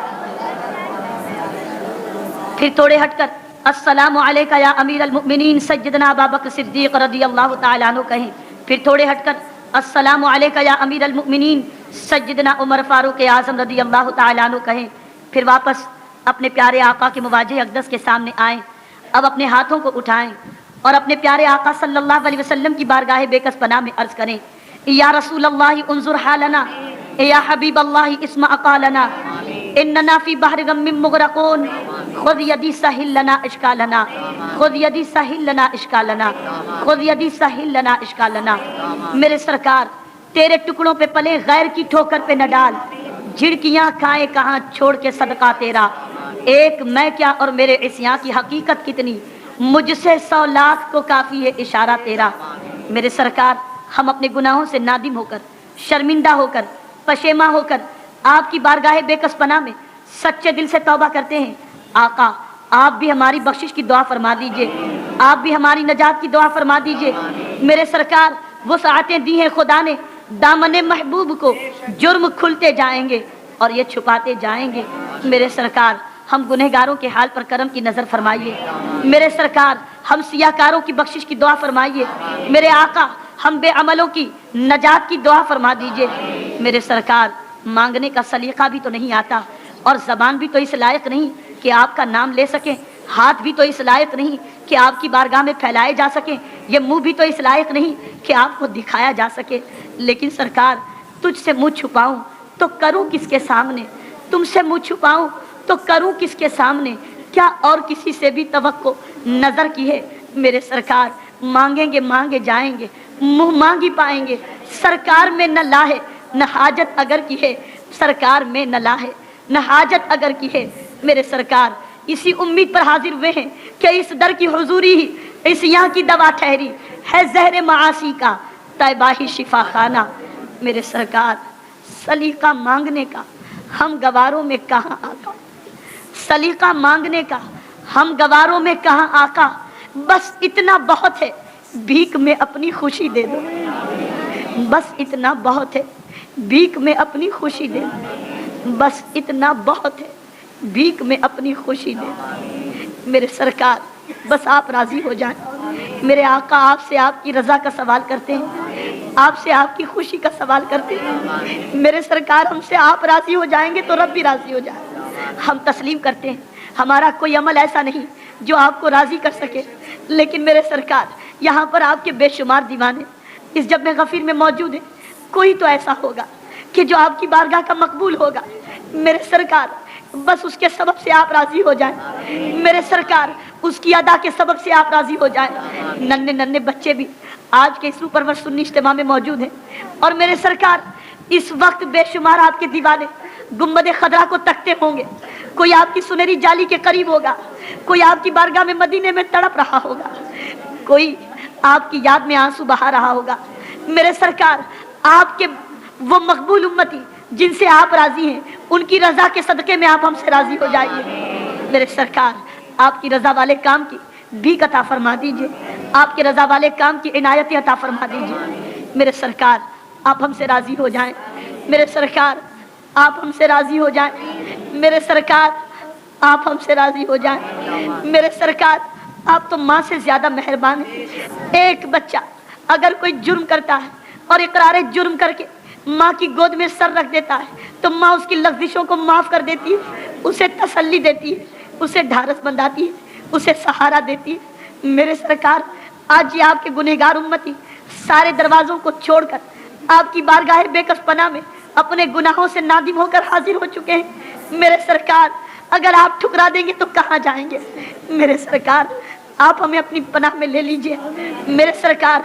پھر تھوڑے ہٹ کر السلام علیکہ یا امیر المؤمنین سیدنا ابوبکر صدیق رضی اللہ تعالیٰ عنہ کہیں. پھر تھوڑے ہٹ کر السلام علیکہ یا امیر المؤمنین سیدنا عمر فاروق اعظم رضی اللہ تعالیٰ عنہ کہیں. پھر واپس اپنے پیارے آقا کے مواجہ اقدس کے سامنے آئیں. اب اپنے ہاتھوں کو اٹھائیں اور اپنے پیارے آقا صلی اللہ علیہ وسلم کی بارگاہ بے کس پناہ میں عرض کریں، یا رسول اللہ انظر حالنا، یا حبیب اللہ اسمع قالنا، اننا فی بحر غم مغرقون، خذ یدی سہل لنا اشکالنا، خذ یدی سہل لنا اشکالنا، خذ یدی سہل لنا اشکالنا. میرے سرکار تیرے ٹکڑوں پہ پلے غیر کی ٹھوکر پہ نہ ڈال، جھڑکیاں کھائے کہاں چھوڑ کے صدقہ تیرا، ایک میں کیا اور میرے عصیاں کی حقیقت کتنی، مجھ سے 100 لاکھ کو کافی ہے اشارہ تیرا. میرے سرکار ہم اپنے گناہوں سے نادم ہو کر، شرمندہ ہو کر، پشیماں ہو کر آپ کی بارگاہ بے کس پناہ میں سچے دل سے توبہ کرتے ہیں. آقا آپ بھی ہماری بخشش کی دعا فرما دیجئے، آپ بھی ہماری نجات کی دعا فرما دیجئے. میرے سرکار وہ ساعتیں دی ہیں خدا نے دامن محبوب کو، جرم کھلتے جائیں گے اور یہ چھپاتے جائیں گے. میرے سرکار ہم گنہگاروں کے حال پر کرم کی نظر فرمائیے. میرے سرکار ہم سیاہکاروں کی بخشش کی دعا فرمائیے. میرے آقا ہم بے عملوں کی نجات کی دعا فرما دیجئے. میرے سرکار مانگنے کا سلیقہ بھی تو نہیں آتا اور زبان بھی تو اس لائق نہیں کہ آپ کا نام لے سکیں، ہاتھ بھی تو اس لائق نہیں کہ آپ کی بارگاہ میں پھیلائے جا سکیں، یہ منہ بھی تو اس لائق نہیں کہ آپ کو دکھایا جا سکے. لیکن سرکار تجھ سے منہ چھپاؤں تو کروں کس کے سامنے، تم سے منہ چھپاؤں تو کروں کس کے سامنے، کیا اور کسی سے بھی توقع نظر کی ہے. میرے سرکار مانگیں گے مانگے جائیں گے، منہ مانگی پائیں گے. سرکار میں نہ لاہے نہ حاجت اگر کی ہے، سرکار میں نہ لاہے نہ حاجت اگر کی ہے. میرے سرکار اسی امید پر حاضر ہوئے ہیں کہ اس در کی حضوری ہی اس یہاں کی دوا ٹھہری ہے، زہر معاصی کا طیبہ ہی شفا خانہ. میرے سرکار سلیقہ مانگنے کا ہم گواروں میں کہاں آقا، سلیقہ مانگنے کا ہم گواروں میں کہاں آقا. بس اتنا بہت ہے بھیک میں اپنی خوشی دے دو، بس اتنا بہت ہے بھیک میں اپنی خوشی دے دو، بس اتنا بہت ہے بھیک میں اپنی خوشی دے. میرے سرکار بس آپ راضی ہو جائیں. میرے آقا آپ سے آپ کی رضا کا سوال کرتے ہیں, آپ سے آپ کی خوشی کا سوال کرتے ہیں. میرے سرکار ہم سے آپ راضی ہو جائیں گے تو رب بھی راضی ہو جائے. ہم تسلیم کرتے ہیں ہمارا کوئی عمل ایسا نہیں جو آپ کو راضی کر سکے, لیکن میرے سرکار یہاں پر آپ کے بے شمار دیوانے اس جب میں غفیر میں موجود ہیں. کوئی تو ایسا ہوگا کہ جو آپ کی بارگاہ کا مقبول ہوگا. میرے سرکار بس اس کے سبب سے آپ راضی ہو جائیں. میرے سرکار اس کی ادا کے سبب سے آپ راضی ہو جائیں. ننھے ننھے بچے بھی آج کے اس روح پرور سنی اجتماع میں موجود ہیں, اور میرے سرکار اس وقت بے شمار آپ کے دیوانے گنبد خضرا کو تکتے ہوں گے. کوئی آپ کی سنہری جالی کے قریب ہوگا, کوئی آپ کی بارگاہ میں مدینے میں تڑپ رہا ہوگا, کوئی آپ کی یاد میں آنسو بہا رہا ہوگا. میرے سرکار آپ کے وہ مقبول امتی جن سے آپ راضی ہیں, ان کی رضا کے صدقے میں آپ ہم سے راضی ہو جائیے. میرے سرکار آپ کی رضا والے کام کی بھیک عطا فرما دیجئے, آپ کے رضا والے کام کی عنایت عطا فرما دیجئے. میرے سرکار آپ ہم سے راضی ہو جائیں. میرے سرکار آپ ہم سے راضی ہو جائیں. میرے سرکار آپ ہم سے راضی ہو جائیں. میرے سرکار آپ تو ماں سے زیادہ مہربان ہیں. ایک بچہ اگر کوئی جرم کرتا ہے اور اقرار جرم کر کے ماں کی گود میں سر رکھ دیتا ہے تو ماں اس کی لغزشوں کو معاف کر دیتی ہے, اسے تسلی دیتی ہے, اسے ڈھارس بندھاتی ہے, اسے سہارا دیتی ہے. میرے سرکار آج یہ آپ کے گنہگار امتی سارے دروازوں کو چھوڑ کر آپ کی بارگاہ بے کس پناہ میں اپنے گناہوں سے نادم ہو کر حاضر ہو چکے ہیں. میرے سرکار اگر آپ ٹھکرا دیں گے تو کہاں جائیں گے؟ میرے سرکار آپ ہمیں اپنی پناہ میں لے لیجئے. میرے سرکار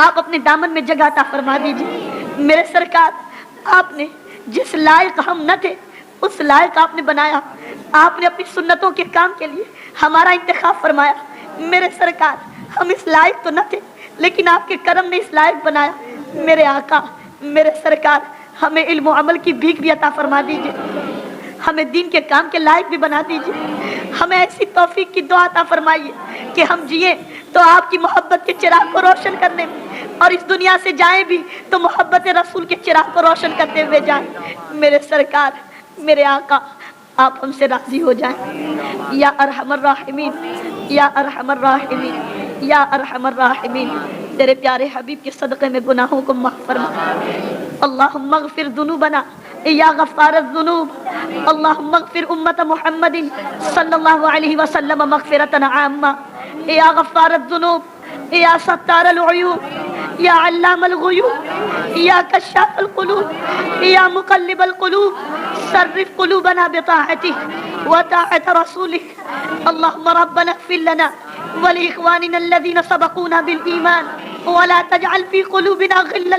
آپ اپنے دامن میں جگہ عطا فرما دیجئے. میرے سرکار آپ نے جس لائق ہم نہ تھے اس لائق آپ نے بنایا. آپ نے اپنی سنتوں کے کام کے لیے ہمارا انتخاب فرمایا. میرے سرکار ہم اس لائق تو نہ تھے لیکن آپ کے کرم نے اس لائق بنایا. میرے آقا میرے سرکار ہمیں علم و عمل کی بھیک بھی عطا فرما دیجئے, ہمیں دین کے کام کے لائق بھی بنا دیجئے. ہمیں ایسی توفیق کی دعا عطا فرمائیے کہ ہم جئیں تو آپ کی محبت کے چراغ کو روشن کرنے میں, اور اس دنیا سے جائیں بھی تو محبت رسول کے چراغ کو روشن کرتے ہوئے جائیں. میرے سرکار میرے آقا آپ ہم سے راضی ہو جائیں. یا ارحم الراحمین, یا ارحم الراحمین, یا ارحم الراحمین. تیرے پیارے حبیب کے صدقے میں گناہوں کو معاف فرما. اللہم اغفر ذنوبنا یا غفار الذنوب. اللہم اغفر امت محمد صلی اللہ علیہ وسلم مغفرة عامہ. یا غفار الذنوب, یا ستار العیوب, یا علام الغیوب, یا کشاف القلوب, یا مقلب القلوب, صرف قلوبنا بطاعتك وطاعت رسولك. اللهم ربنا اغفر لنا ولإخواننا الذين سبقونا بالإيمان ولا تجعل في قلوبنا غلا